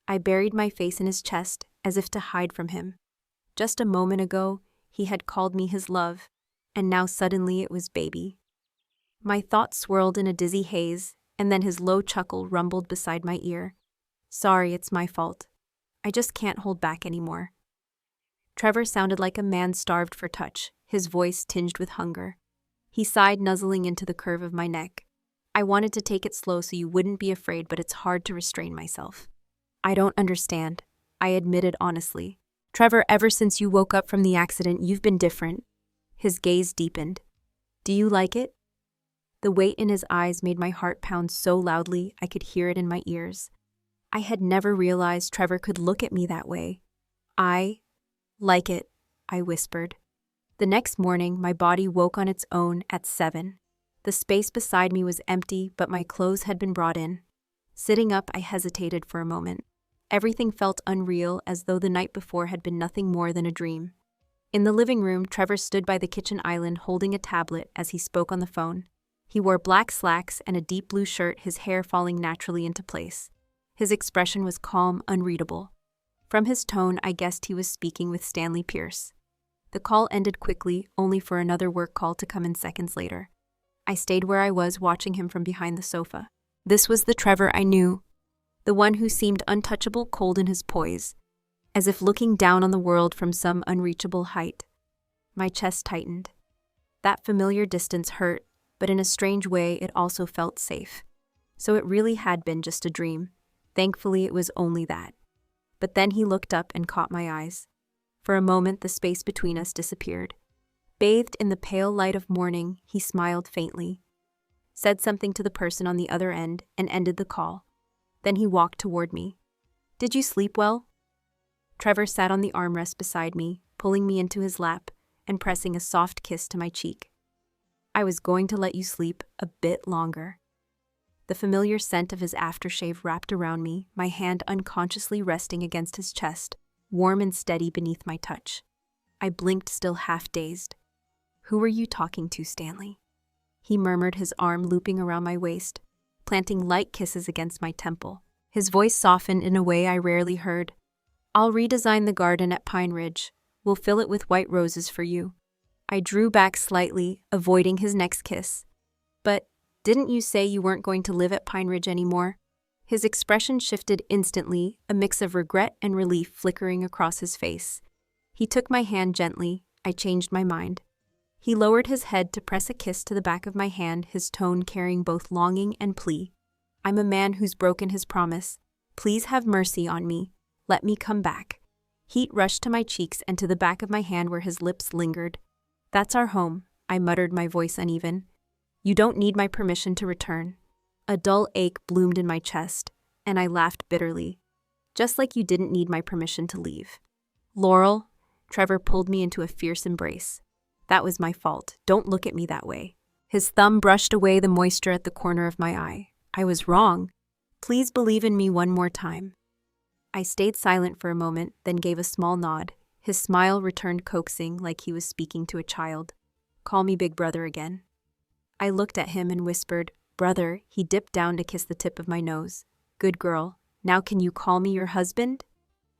I buried my face in his chest as if to hide from him. Just a moment ago, he had called me his love, and now suddenly it was baby. My thoughts swirled in a dizzy haze, and then his low chuckle rumbled beside my ear. Sorry, it's my fault. I just can't hold back anymore. Trevor sounded like a man starved for touch, his voice tinged with hunger. He sighed, nuzzling into the curve of my neck. I wanted to take it slow so you wouldn't be afraid, but it's hard to restrain myself. I don't understand, I admitted honestly. Trevor, ever since you woke up from the accident, you've been different. His gaze deepened. Do you like it? The weight in his eyes made my heart pound so loudly I could hear it in my ears. I had never realized Trevor could look at me that way. I like it, I whispered. The next morning, my body woke on its own at 7. The space beside me was empty, but my clothes had been brought in. Sitting up, I hesitated for a moment. Everything felt unreal, as though the night before had been nothing more than a dream. In the living room, Trevor stood by the kitchen island holding a tablet as he spoke on the phone. He wore black slacks and a deep blue shirt, his hair falling naturally into place. His expression was calm, unreadable. From his tone, I guessed he was speaking with Stanley Pierce. The call ended quickly, only for another work call to come in seconds later. I stayed where I was, watching him from behind the sofa. This was the Trevor I knew, the one who seemed untouchable, cold in his poise, as if looking down on the world from some unreachable height. My chest tightened. That familiar distance hurt, but in a strange way it also felt safe. So it really had been just a dream. Thankfully, it was only that. But then he looked up and caught my eyes. For a moment, the space between us disappeared. Bathed in the pale light of morning, he smiled faintly, said something to the person on the other end, and ended the call. Then he walked toward me. Did you sleep well? Trevor sat on the armrest beside me, pulling me into his lap and pressing a soft kiss to my cheek. I was going to let you sleep a bit longer. The familiar scent of his aftershave wrapped around me, my hand unconsciously resting against his chest, warm and steady beneath my touch. I blinked, still half dazed. Who were you talking to, Stanley? He murmured, his arm looping around my waist, planting light kisses against my temple. His voice softened in a way I rarely heard. I'll redesign the garden at Pine Ridge. We'll fill it with white roses for you. I drew back slightly, avoiding his next kiss. But didn't you say you weren't going to live at Pine Ridge anymore? His expression shifted instantly, a mix of regret and relief flickering across his face. He took my hand gently. I changed my mind. He lowered his head to press a kiss to the back of my hand, his tone carrying both longing and plea. I'm a man who's broken his promise. Please have mercy on me. Let me come back. Heat rushed to my cheeks and to the back of my hand where his lips lingered. That's our home, I muttered, my voice uneven. You don't need my permission to return. A dull ache bloomed in my chest, and I laughed bitterly. Just like you didn't need my permission to leave. Laurel, Trevor pulled me into a fierce embrace. That was my fault. Don't look at me that way. His thumb brushed away the moisture at the corner of my eye. I was wrong. Please believe in me one more time. I stayed silent for a moment, then gave a small nod. His smile returned coaxing, like he was speaking to a child. Call me Big Brother again. I looked at him and whispered, Brother. He dipped down to kiss the tip of my nose. Good girl. Now can you call me your husband?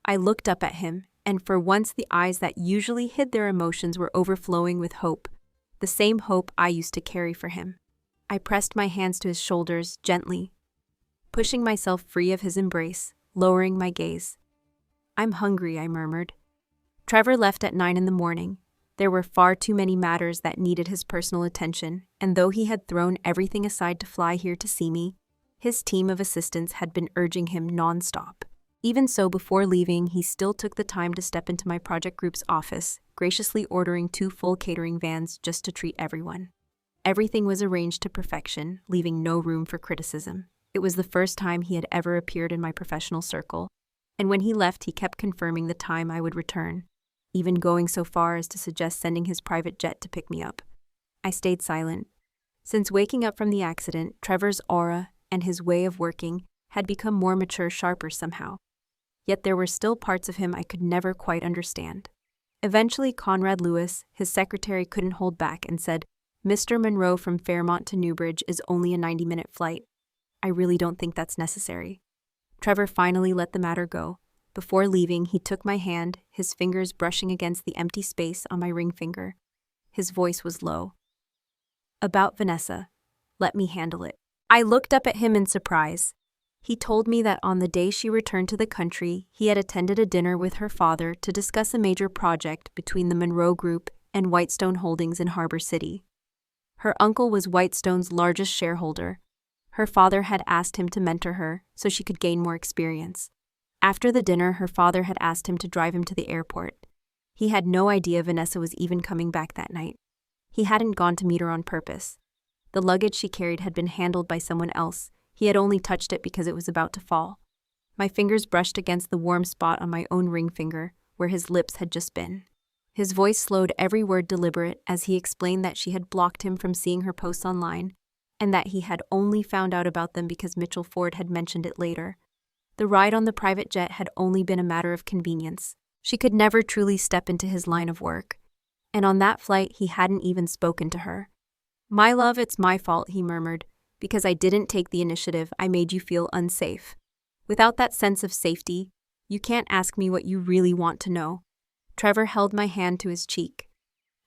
I looked up at him, and for once the eyes that usually hid their emotions were overflowing with hope, the same hope I used to carry for him. I pressed my hands to his shoulders gently, pushing myself free of his embrace, lowering my gaze. I'm hungry, I murmured. Trevor left at 9 a.m. There were far too many matters that needed his personal attention, and though he had thrown everything aside to fly here to see me, his team of assistants had been urging him nonstop. Even so, before leaving, he still took the time to step into my project group's office, graciously ordering 2 full catering vans just to treat everyone. Everything was arranged to perfection, leaving no room for criticism. It was the first time he had ever appeared in my professional circle, and when he left, he kept confirming the time I would return, even going so far as to suggest sending his private jet to pick me up. I stayed silent. Since waking up from the accident, Trevor's aura and his way of working had become more mature, sharper somehow. Yet there were still parts of him I could never quite understand. Eventually, Conrad Lewis, his secretary, couldn't hold back and said, Mr. Monroe from Fairmont to Newbridge is only a 90-minute flight. I really don't think that's necessary. Trevor finally let the matter go. Before leaving, he took my hand, his fingers brushing against the empty space on my ring finger. His voice was low. About Vanessa. Let me handle it. I looked up at him in surprise. He told me that on the day she returned to the country, he had attended a dinner with her father to discuss a major project between the Monroe Group and Whitestone Holdings in Harbor City. Her uncle was Whitestone's largest shareholder. Her father had asked him to mentor her so she could gain more experience. After the dinner, her father had asked him to drive him to the airport. He had no idea Vanessa was even coming back that night. He hadn't gone to meet her on purpose. The luggage she carried had been handled by someone else. He had only touched it because it was about to fall. My fingers brushed against the warm spot on my own ring finger, where his lips had just been. His voice slowed, every word deliberate, as he explained that she had blocked him from seeing her posts online, and that he had only found out about them because Mitchell Ford had mentioned it later. The ride on the private jet had only been a matter of convenience. She could never truly step into his line of work. And on that flight, he hadn't even spoken to her. "My love, it's my fault," he murmured. "Because I didn't take the initiative, I made you feel unsafe. Without that sense of safety, you can't ask me what you really want to know." Trevor held my hand to his cheek,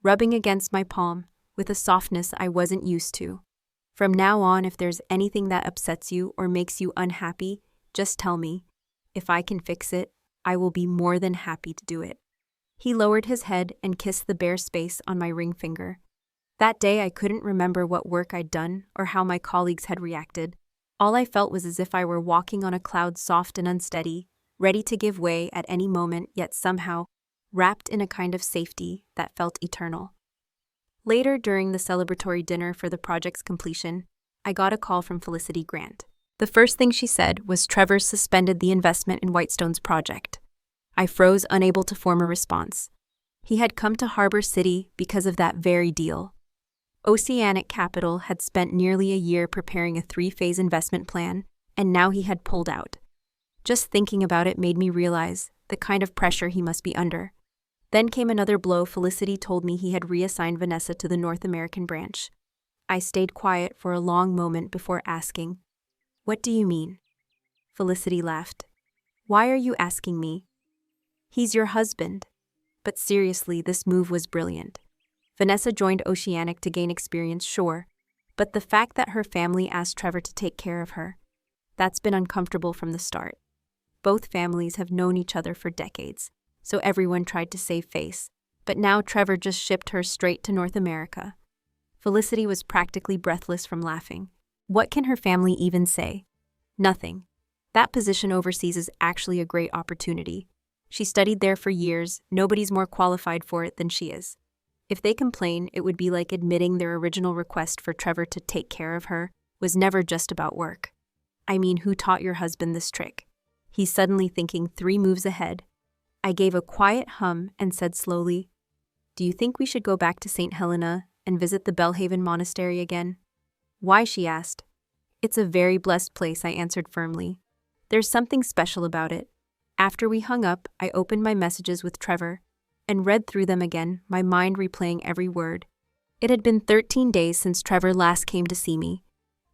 rubbing against my palm with a softness I wasn't used to. "From now on, if there's anything that upsets you or makes you unhappy, just tell me. If I can fix it, I will be more than happy to do it." He lowered his head and kissed the bare space on my ring finger. That day, I couldn't remember what work I'd done or how my colleagues had reacted. All I felt was as if I were walking on a cloud, soft and unsteady, ready to give way at any moment, yet somehow wrapped in a kind of safety that felt eternal. Later, during the celebratory dinner for the project's completion, I got a call from Felicity Grant. The first thing she said was Trevor suspended the investment in Whitestone's project. I froze, unable to form a response. He had come to Harbor City because of that very deal. Oceanic Capital had spent nearly a year preparing a 3-phase investment plan, and now he had pulled out. Just thinking about it made me realize the kind of pressure he must be under. Then came another blow. Felicity told me he had reassigned Vanessa to the North American branch. I stayed quiet for a long moment before asking, "What do you mean?" Felicity laughed. "Why are you asking me? He's your husband." But seriously, this move was brilliant. Vanessa joined Oceanic to gain experience, sure, but the fact that her family asked Trevor to take care of her, that's been uncomfortable from the start. Both families have known each other for decades, so everyone tried to save face. But now Trevor just shipped her straight to North America. Felicity was practically breathless from laughing. What can her family even say? Nothing. That position overseas is actually a great opportunity. She studied there for years. Nobody's more qualified for it than she is. If they complain, it would be like admitting their original request for Trevor to take care of her was never just about work. I mean, who taught your husband this trick? He's suddenly thinking 3 moves ahead. I gave a quiet hum and said slowly, "Do you think we should go back to St. Helena and visit the Belhaven Monastery again?" "Why?" she asked. "It's a very blessed place," I answered firmly. "There's something special about it." After we hung up, I opened my messages with Trevor and read through them again, my mind replaying every word. It had been 13 days since Trevor last came to see me.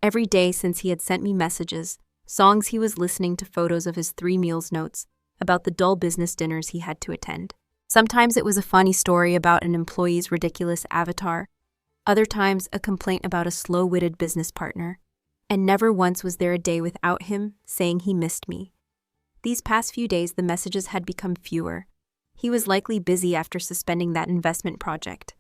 Every day since he had sent me messages, songs he was listening to, photos of his 3 meals notes, about the dull business dinners he had to attend. Sometimes it was a funny story about an employee's ridiculous avatar. Other times, a complaint about a slow-witted business partner. And never once was there a day without him saying he missed me. These past few days, the messages had become fewer. He was likely busy after suspending that investment project.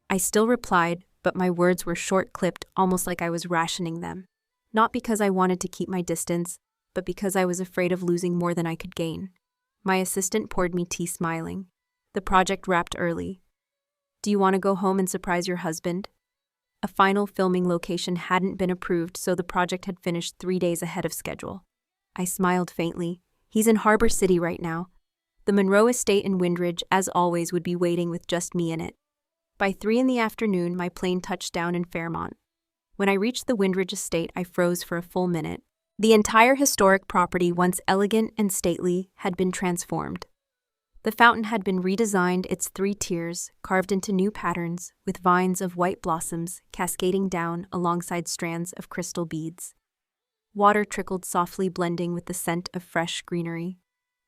I still replied, but my words were short-clipped, almost like I was rationing them. Not because I wanted to keep my distance, but because I was afraid of losing more than I could gain. My assistant poured me tea, smiling. The project wrapped early. "Do you want to go home and surprise your husband?" A final filming location hadn't been approved, so the project had finished 3 days ahead of schedule. I smiled faintly. He's in Harbor City right now. The Monroe estate in Windridge, as always, would be waiting with just me in it. By 3 in the afternoon, my plane touched down in Fairmont. When I reached the Windridge estate, I froze for a full minute. The entire historic property, once elegant and stately, had been transformed. The fountain had been redesigned, its 3 tiers carved into new patterns, with vines of white blossoms cascading down alongside strands of crystal beads. Water trickled softly, blending with the scent of fresh greenery.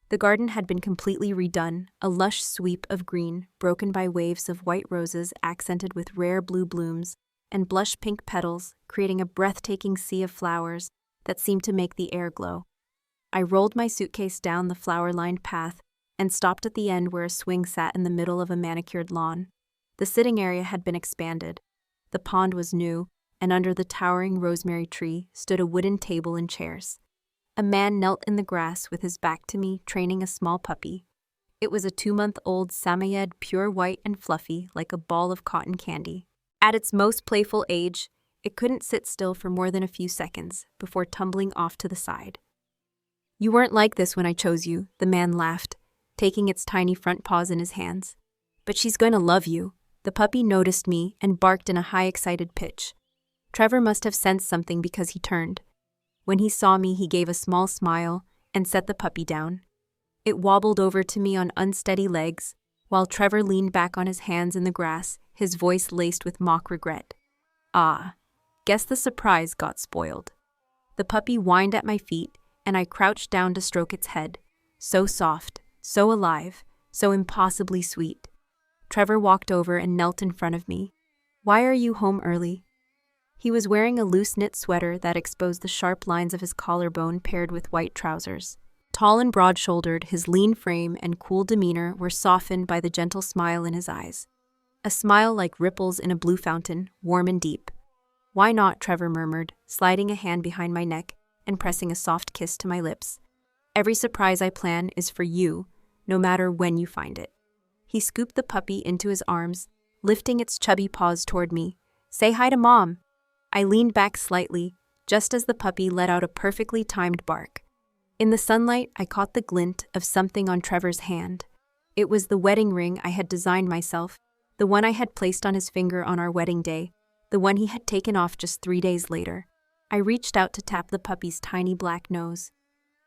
The garden had been completely redone, a lush sweep of green, broken by waves of white roses accented with rare blue blooms and blush pink petals, creating a breathtaking sea of flowers that seemed to make the air glow. I rolled my suitcase down the flower-lined path and stopped at the end where a swing sat in the middle of a manicured lawn. The sitting area had been expanded. The pond was new, and under the towering rosemary tree stood a wooden table and chairs. A man knelt in the grass with his back to me, training a small puppy. It was a 2-month-old Samoyed, pure white and fluffy, like a ball of cotton candy. At its most playful age, it couldn't sit still for more than a few seconds before tumbling off to the side. "You weren't like this when I chose you," the man laughed, taking its tiny front paws in his hands. "But she's going to love you." The puppy noticed me and barked in a high, excited pitch. Trevor must have sensed something because he turned. When he saw me, he gave a small smile and set the puppy down. It wobbled over to me on unsteady legs, while Trevor leaned back on his hands in the grass, his voice laced with mock regret. "Ah, guess the surprise got spoiled." The puppy whined at my feet, and I crouched down to stroke its head. So soft, so alive, so impossibly sweet. Trevor walked over and knelt in front of me. "Why are you home early?" He was wearing a loose knit sweater that exposed the sharp lines of his collarbone paired with white trousers. Tall and broad-shouldered, his lean frame and cool demeanor were softened by the gentle smile in his eyes. A smile like ripples in a blue fountain, warm and deep. "Why not?" Trevor murmured, sliding a hand behind my neck and pressing a soft kiss to my lips. "Every surprise I plan is for you, no matter when you find it." He scooped the puppy into his arms, lifting its chubby paws toward me. "Say hi to Mom." I leaned back slightly, just as the puppy let out a perfectly timed bark. In the sunlight, I caught the glint of something on Trevor's hand. It was the wedding ring I had designed myself, the one I had placed on his finger on our wedding day, the one he had taken off just 3 days later. I reached out to tap the puppy's tiny black nose.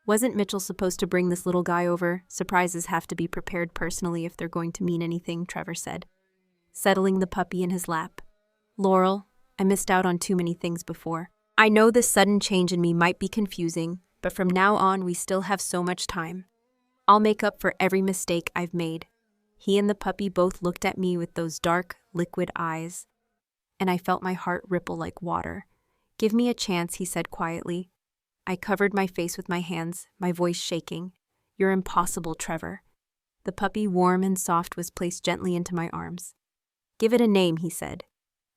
"Wasn't Mitchell supposed to bring this little guy over? Surprises have to be prepared personally if they're going to mean anything," Trevor said, settling the puppy in his lap. "Laurel, I missed out on too many things before. I know this sudden change in me might be confusing, but from now on we still have so much time. I'll make up for every mistake I've made." He and the puppy both looked at me with those dark, liquid eyes, and I felt my heart ripple like water. "Give me a chance," he said quietly. I covered my face with my hands, my voice shaking. "You're impossible, Trevor." The puppy, warm and soft, was placed gently into my arms. "Give it a name," he said.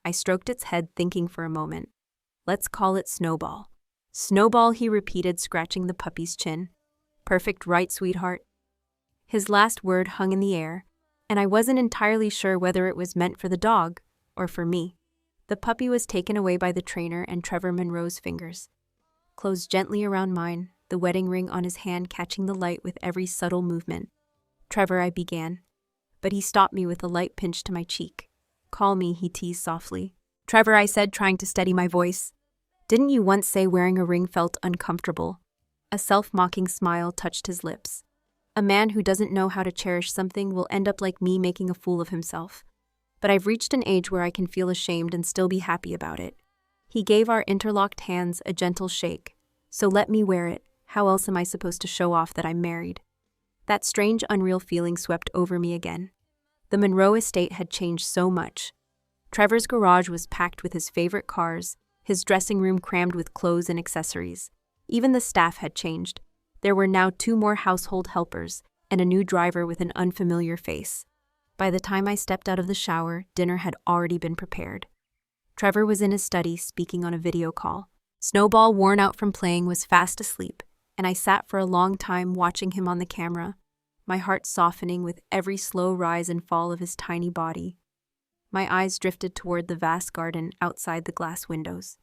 I stroked its head, thinking for a moment. "Let's call it Snowball." "Snowball," he repeated, scratching the puppy's chin. "Perfect, right, sweetheart?" His last word hung in the air, and I wasn't entirely sure whether it was meant for the dog or for me. The puppy was taken away by the trainer, and Trevor Monroe's fingers closed gently around mine, the wedding ring on his hand catching the light with every subtle movement. "Trevor," I began, but he stopped me with a light pinch to my cheek. "Call me," he teased softly. "Trevor," I said, trying to steady my voice. "Didn't you once say wearing a ring felt uncomfortable?" A self-mocking smile touched his lips. "A man who doesn't know how to cherish something will end up like me, making a fool of himself. But I've reached an age where I can feel ashamed and still be happy about it." He gave our interlocked hands a gentle shake. "So let me wear it. How else am I supposed to show off that I'm married?" That strange, unreal feeling swept over me again. The Monroe estate had changed so much. Trevor's garage was packed with his favorite cars, his dressing room crammed with clothes and accessories. Even the staff had changed. There were now 2 more household helpers and a new driver with an unfamiliar face. By the time I stepped out of the shower, dinner had already been prepared. Trevor was in his study, speaking on a video call. Snowball, worn out from playing, was fast asleep, and I sat for a long time watching him on the camera, my heart softening with every slow rise and fall of his tiny body. My eyes drifted toward the vast garden outside the glass windows.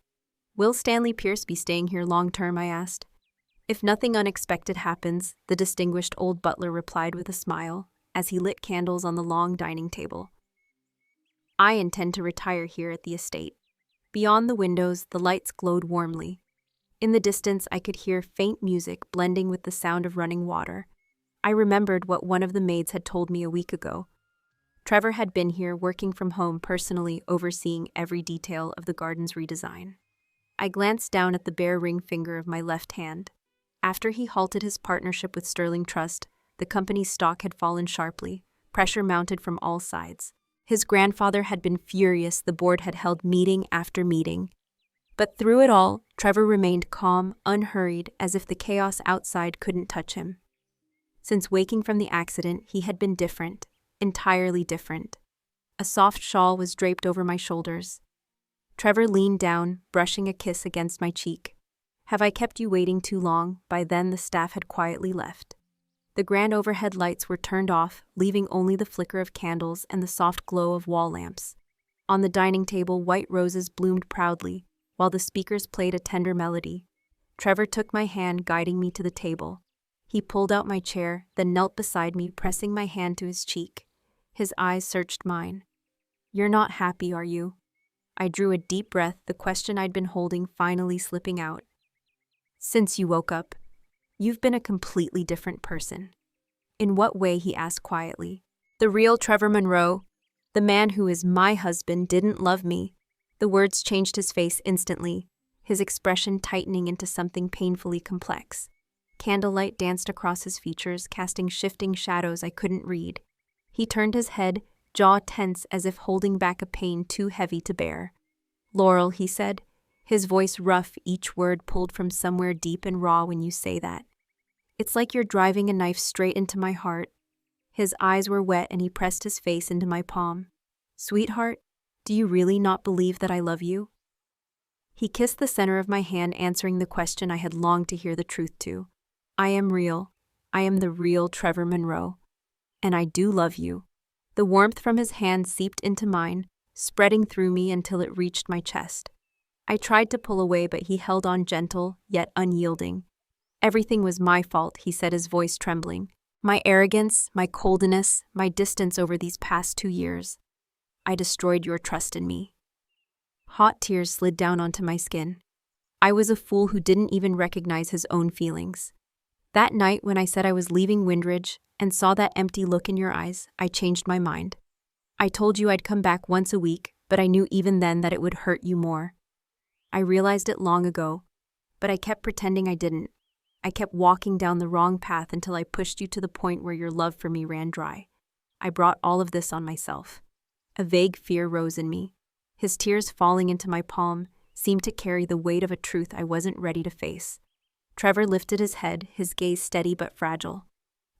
"Will Stanley Pierce be staying here long-term?" I asked. "If nothing unexpected happens," the distinguished old butler replied with a smile, as he lit candles on the long dining table. "I intend to retire here at the estate." Beyond the windows, the lights glowed warmly. In the distance, I could hear faint music blending with the sound of running water. I remembered what one of the maids had told me a week ago. Trevor had been here working from home, personally overseeing every detail of the garden's redesign. I glanced down at the bare ring finger of my left hand. After he halted his partnership with Sterling Trust, the company's stock had fallen sharply, pressure mounted from all sides. His grandfather had been furious the board had held meeting after meeting. But through it all, Trevor remained calm, unhurried, as if the chaos outside couldn't touch him. Since waking from the accident, he had been different, entirely different. A soft shawl was draped over my shoulders. Trevor leaned down, brushing a kiss against my cheek. "Have I kept you waiting too long?" By then the staff had quietly left. The grand overhead lights were turned off, leaving only the flicker of candles and the soft glow of wall lamps. On the dining table, white roses bloomed proudly, while the speakers played a tender melody. Trevor took my hand, guiding me to the table. He pulled out my chair, then knelt beside me, pressing my hand to his cheek. His eyes searched mine. "You're not happy, are you?" I drew a deep breath, the question I'd been holding finally slipping out. "Since you woke up, you've been a completely different person." "In what way?" he asked quietly. "The real Trevor Monroe, the man who is my husband, didn't love me." The words changed his face instantly, his expression tightening into something painfully complex. Candlelight danced across his features, casting shifting shadows I couldn't read. He turned his head, jaw tense as if holding back a pain too heavy to bear. "Laurel," he said, his voice rough, each word pulled from somewhere deep and raw. "When you say that, it's like you're driving a knife straight into my heart." His eyes were wet and he pressed his face into my palm. "Sweetheart, do you really not believe that I love you?" He kissed the center of my hand, answering the question I had longed to hear the truth to. "I am real. I am the real Trevor Monroe. And I do love you." The warmth from his hand seeped into mine, spreading through me until it reached my chest. I tried to pull away, but he held on, gentle, yet unyielding. "Everything was my fault," he said, his voice trembling. "My arrogance, my coldness, my distance over these past 2 years. I destroyed your trust in me." Hot tears slid down onto my skin. I was a fool who didn't even recognize his own feelings. That night when I said I was leaving Windridge and saw that empty look in your eyes, I changed my mind. I told you I'd come back once a week, but I knew even then that it would hurt you more. I realized it long ago, but I kept pretending I didn't. I kept walking down the wrong path until I pushed you to the point where your love for me ran dry. I brought all of this on myself. A vague fear rose in me. His tears falling into my palm seemed to carry the weight of a truth I wasn't ready to face. Trevor lifted his head, his gaze steady but fragile.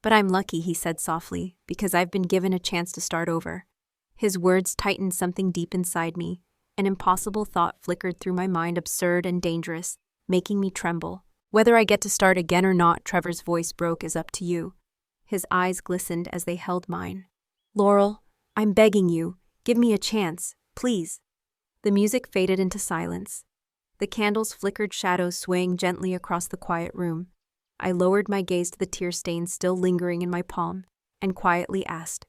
"But I'm lucky," he said softly, "because I've been given a chance to start over." His words tightened something deep inside me. An impossible thought flickered through my mind, absurd and dangerous, making me tremble. "Whether I get to start again or not," Trevor's voice broke, "is up to you." His eyes glistened as they held mine. "Laurel, I'm begging you, give me a chance, please." The music faded into silence. The candles flickered, shadows swaying gently across the quiet room. I lowered my gaze to the tear stains still lingering in my palm, and quietly asked,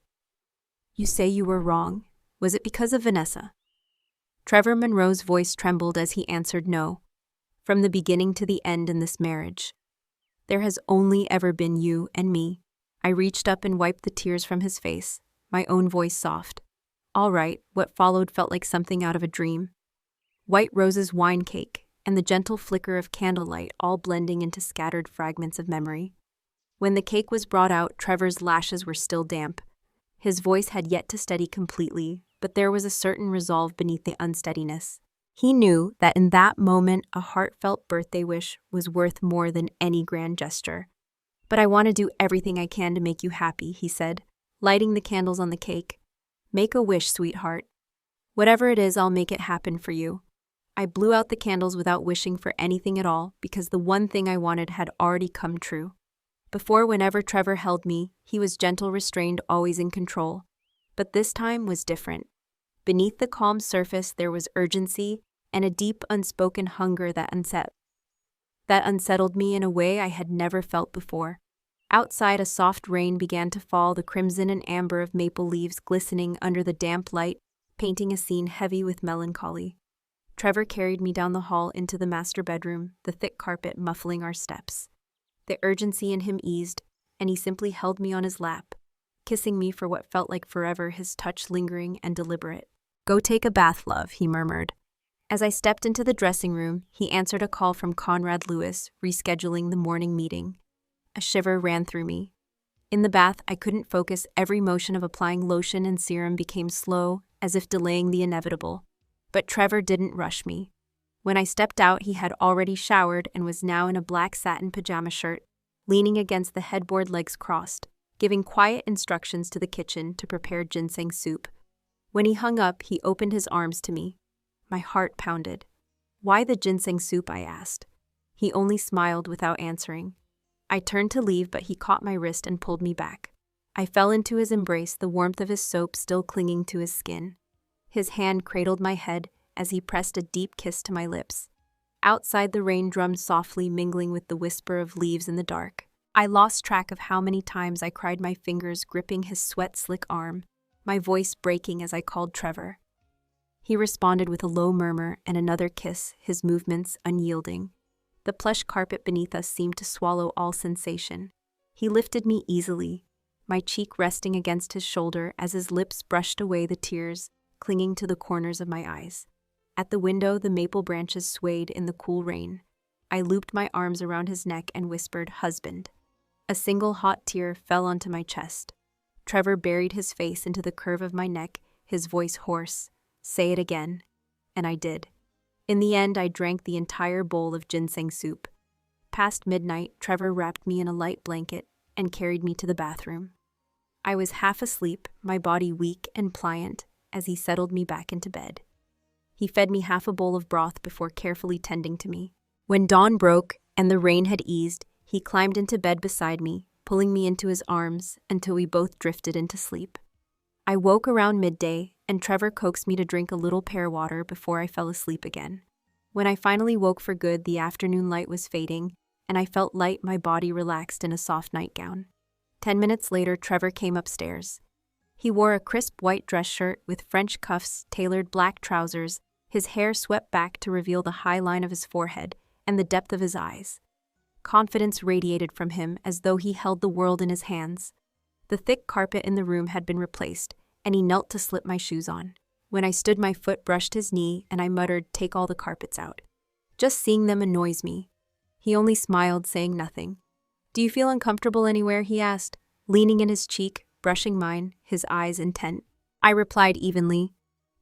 "You say you were wrong. Was it because of Vanessa?" Trevor Monroe's voice trembled as he answered, "No. From the beginning to the end in this marriage, there has only ever been you and me." I reached up and wiped the tears from his face, my own voice soft. "All right." What followed felt like something out of a dream. White roses, wine cake, and the gentle flicker of candlelight all blending into scattered fragments of memory. When the cake was brought out, Trevor's lashes were still damp. His voice had yet to steady completely, but there was a certain resolve beneath the unsteadiness. He knew that in that moment a heartfelt birthday wish was worth more than any grand gesture. "But I want to do everything I can to make you happy," he said, lighting the candles on the cake. "Make a wish, sweetheart. Whatever it is, I'll make it happen for you." I blew out the candles without wishing for anything at all, because the one thing I wanted had already come true. Before, whenever Trevor held me, he was gentle, restrained, always in control. But this time was different. Beneath the calm surface there was urgency and a deep, unspoken hunger that unsettled me in a way I had never felt before. Outside, a soft rain began to fall, the crimson and amber of maple leaves glistening under the damp light, painting a scene heavy with melancholy. Trevor carried me down the hall into the master bedroom, the thick carpet muffling our steps. The urgency in him eased, and he simply held me on his lap, kissing me for what felt like forever, his touch lingering and deliberate. "Go take a bath, love," he murmured. As I stepped into the dressing room, he answered a call from Conrad Lewis, rescheduling the morning meeting. A shiver ran through me. In the bath, I couldn't focus. Every motion of applying lotion and serum became slow, as if delaying the inevitable. But Trevor didn't rush me. When I stepped out, he had already showered and was now in a black satin pajama shirt, leaning against the headboard, legs crossed, giving quiet instructions to the kitchen to prepare ginseng soup. When he hung up, he opened his arms to me. My heart pounded. "Why the ginseng soup?" I asked. He only smiled without answering. I turned to leave, but he caught my wrist and pulled me back. I fell into his embrace, the warmth of his soap still clinging to his skin. His hand cradled my head as he pressed a deep kiss to my lips. Outside, the rain drummed softly, mingling with the whisper of leaves in the dark. I lost track of how many times I cried, my fingers gripping his sweat-slick arm, my voice breaking as I called Trevor. He responded with a low murmur and another kiss, his movements unyielding. The plush carpet beneath us seemed to swallow all sensation. He lifted me easily, my cheek resting against his shoulder as his lips brushed away the tears clinging to the corners of my eyes. At the window, the maple branches swayed in the cool rain. I looped my arms around his neck and whispered, "Husband." A single hot tear fell onto my chest. Trevor buried his face into the curve of my neck, his voice hoarse. "Say it again." And I did. In the end, I drank the entire bowl of ginseng soup. Past midnight, Trevor wrapped me in a light blanket and carried me to the bathroom. I was half asleep, my body weak and pliant, as he settled me back into bed. He fed me half a bowl of broth before carefully tending to me. When dawn broke and the rain had eased, he climbed into bed beside me, pulling me into his arms until we both drifted into sleep. I woke around midday, and Trevor coaxed me to drink a little pear water before I fell asleep again. When I finally woke for good, the afternoon light was fading, and I felt light, my body relaxed in a soft nightgown. 10 minutes later, Trevor came upstairs. He wore a crisp white dress shirt with French cuffs, tailored black trousers, his hair swept back to reveal the high line of his forehead and the depth of his eyes. Confidence radiated from him as though he held the world in his hands. The thick carpet in the room had been replaced, and he knelt to slip my shoes on. When I stood, my foot brushed his knee, and I muttered, "Take all the carpets out." Just seeing them annoys me. He only smiled, saying nothing. "Do you feel uncomfortable anywhere?" he asked, leaning in his cheek, brushing mine, his eyes intent. I replied evenly,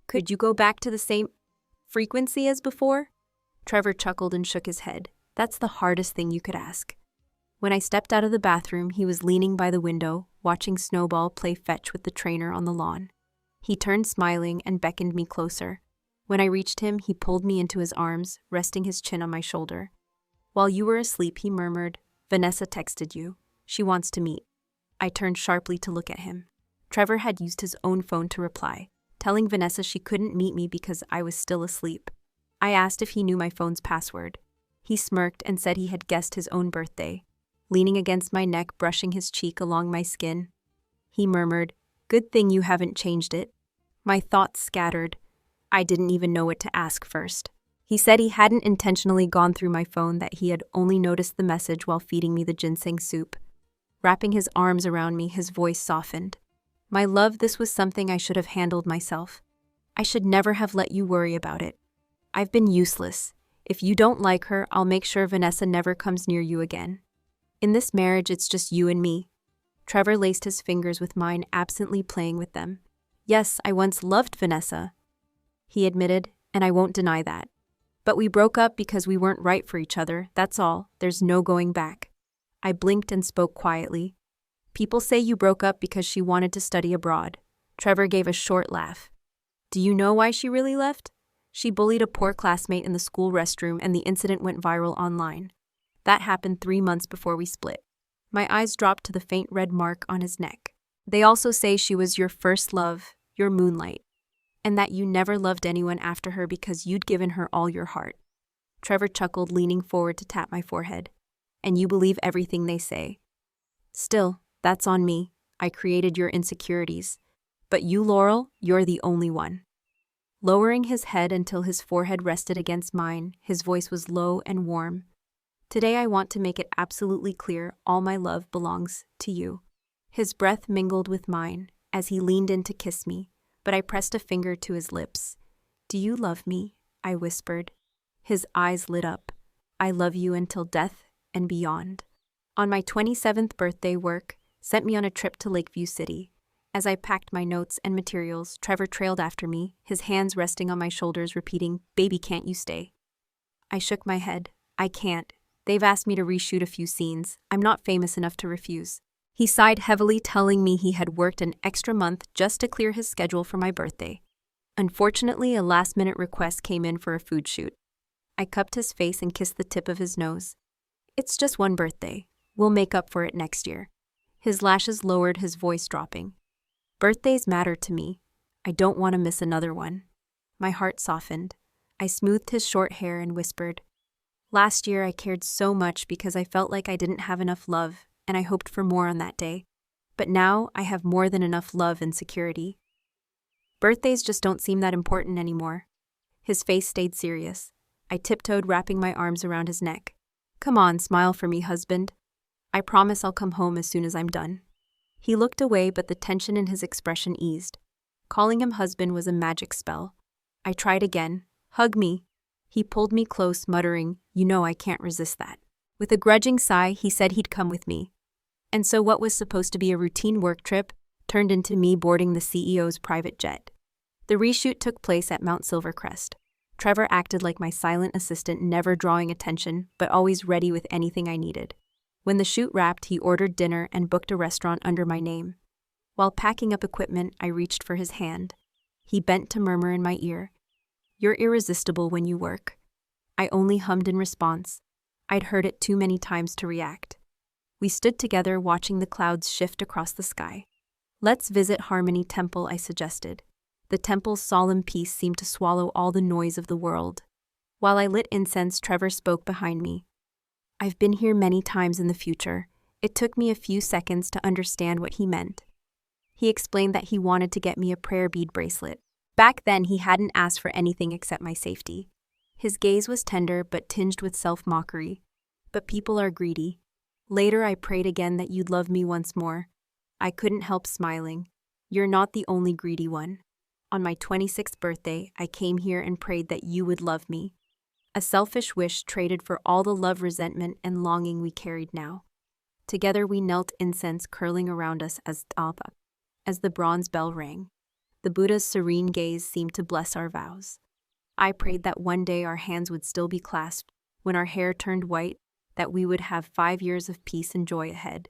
"Could you go back to the same frequency as before?" Trevor chuckled and shook his head. "That's the hardest thing you could ask." When I stepped out of the bathroom, he was leaning by the window, watching Snowball play fetch with the trainer on the lawn. He turned smiling and beckoned me closer. When I reached him, he pulled me into his arms, resting his chin on my shoulder. "While you were asleep," he murmured, "Vanessa texted you. She wants to meet." I turned sharply to look at him. Trevor had used his own phone to reply, telling Vanessa she couldn't meet me because I was still asleep. I asked if he knew my phone's password. He smirked and said he had guessed his own birthday. Leaning against my neck, brushing his cheek along my skin, he murmured, "Good thing you haven't changed it." My thoughts scattered. I didn't even know what to ask first. He said he hadn't intentionally gone through my phone, that he had only noticed the message while feeding me the ginseng soup. Wrapping his arms around me, his voice softened. "My love, this was something I should have handled myself. I should never have let you worry about it. I've been useless. If you don't like her, I'll make sure Vanessa never comes near you again. In this marriage, it's just you and me." Trevor laced his fingers with mine, absently playing with them. "Yes, I once loved Vanessa," he admitted, "and I won't deny that. But we broke up because we weren't right for each other, that's all. There's no going back." I blinked and spoke quietly. "People say you broke up because she wanted to study abroad." Trevor gave a short laugh. "Do you know why she really left? She bullied a poor classmate in the school restroom, and the incident went viral online. That happened 3 months before we split." My eyes dropped to the faint red mark on his neck. "They also say she was your first love, your moonlight, and that you never loved anyone after her because you'd given her all your heart." Trevor chuckled, leaning forward to tap my forehead. "And you believe everything they say. Still, that's on me. I created your insecurities. But you, Laurel, you're the only one." Lowering his head until his forehead rested against mine, his voice was low and warm. "Today I want to make it absolutely clear, all my love belongs to you." His breath mingled with mine as he leaned in to kiss me, but I pressed a finger to his lips. "Do you love me?" I whispered. His eyes lit up. "I love you until death and beyond." On my 27th birthday, work, sent me on a trip to Lakeview City. As I packed my notes and materials, Trevor trailed after me, his hands resting on my shoulders, repeating, "Baby, can't you stay?" I shook my head. "I can't. They've asked me to reshoot a few scenes. I'm not famous enough to refuse." He sighed heavily, telling me he had worked an extra month just to clear his schedule for my birthday. Unfortunately, a last-minute request came in for a food shoot. I cupped his face and kissed the tip of his nose. "It's just one birthday. We'll make up for it next year." His lashes lowered, his voice dropping. "Birthdays matter to me. I don't want to miss another one." My heart softened. I smoothed his short hair and whispered, "Last year I cared so much because I felt like I didn't have enough love, and I hoped for more on that day. But now I have more than enough love and security. Birthdays just don't seem that important anymore." His face stayed serious. I tiptoed, wrapping my arms around his neck. "Come on, smile for me, husband. I promise I'll come home as soon as I'm done." He looked away, but the tension in his expression eased. Calling him husband was a magic spell. I tried again. "Hug me." He pulled me close, muttering, "You know I can't resist that." With a grudging sigh, he said he'd come with me. And so what was supposed to be a routine work trip turned into me boarding the CEO's private jet. The reshoot took place at Mount Silvercrest. Trevor acted like my silent assistant, never drawing attention, but always ready with anything I needed. When the shoot wrapped, he ordered dinner and booked a restaurant under my name. While packing up equipment, I reached for his hand. He bent to murmur in my ear, "You're irresistible when you work." I only hummed in response. I'd heard it too many times to react. We stood together, watching the clouds shift across the sky. "Let's visit Harmony Temple," I suggested. The temple's solemn peace seemed to swallow all the noise of the world. While I lit incense, Trevor spoke behind me. "I've been here many times in the future." It took me a few seconds to understand what he meant. He explained that he wanted to get me a prayer bead bracelet. Back then, he hadn't asked for anything except my safety. His gaze was tender but tinged with self-mockery. "But people are greedy." Later, I prayed again that you'd love me once more. I couldn't help smiling. "You're not the only greedy one. On my 26th birthday, I came here and prayed that you would love me." A selfish wish traded for all the love, resentment, and longing we carried now. Together we knelt, incense curling around us as the bronze bell rang. The Buddha's serene gaze seemed to bless our vows. I prayed that one day our hands would still be clasped, when our hair turned white, that we would have 5 years of peace and joy ahead.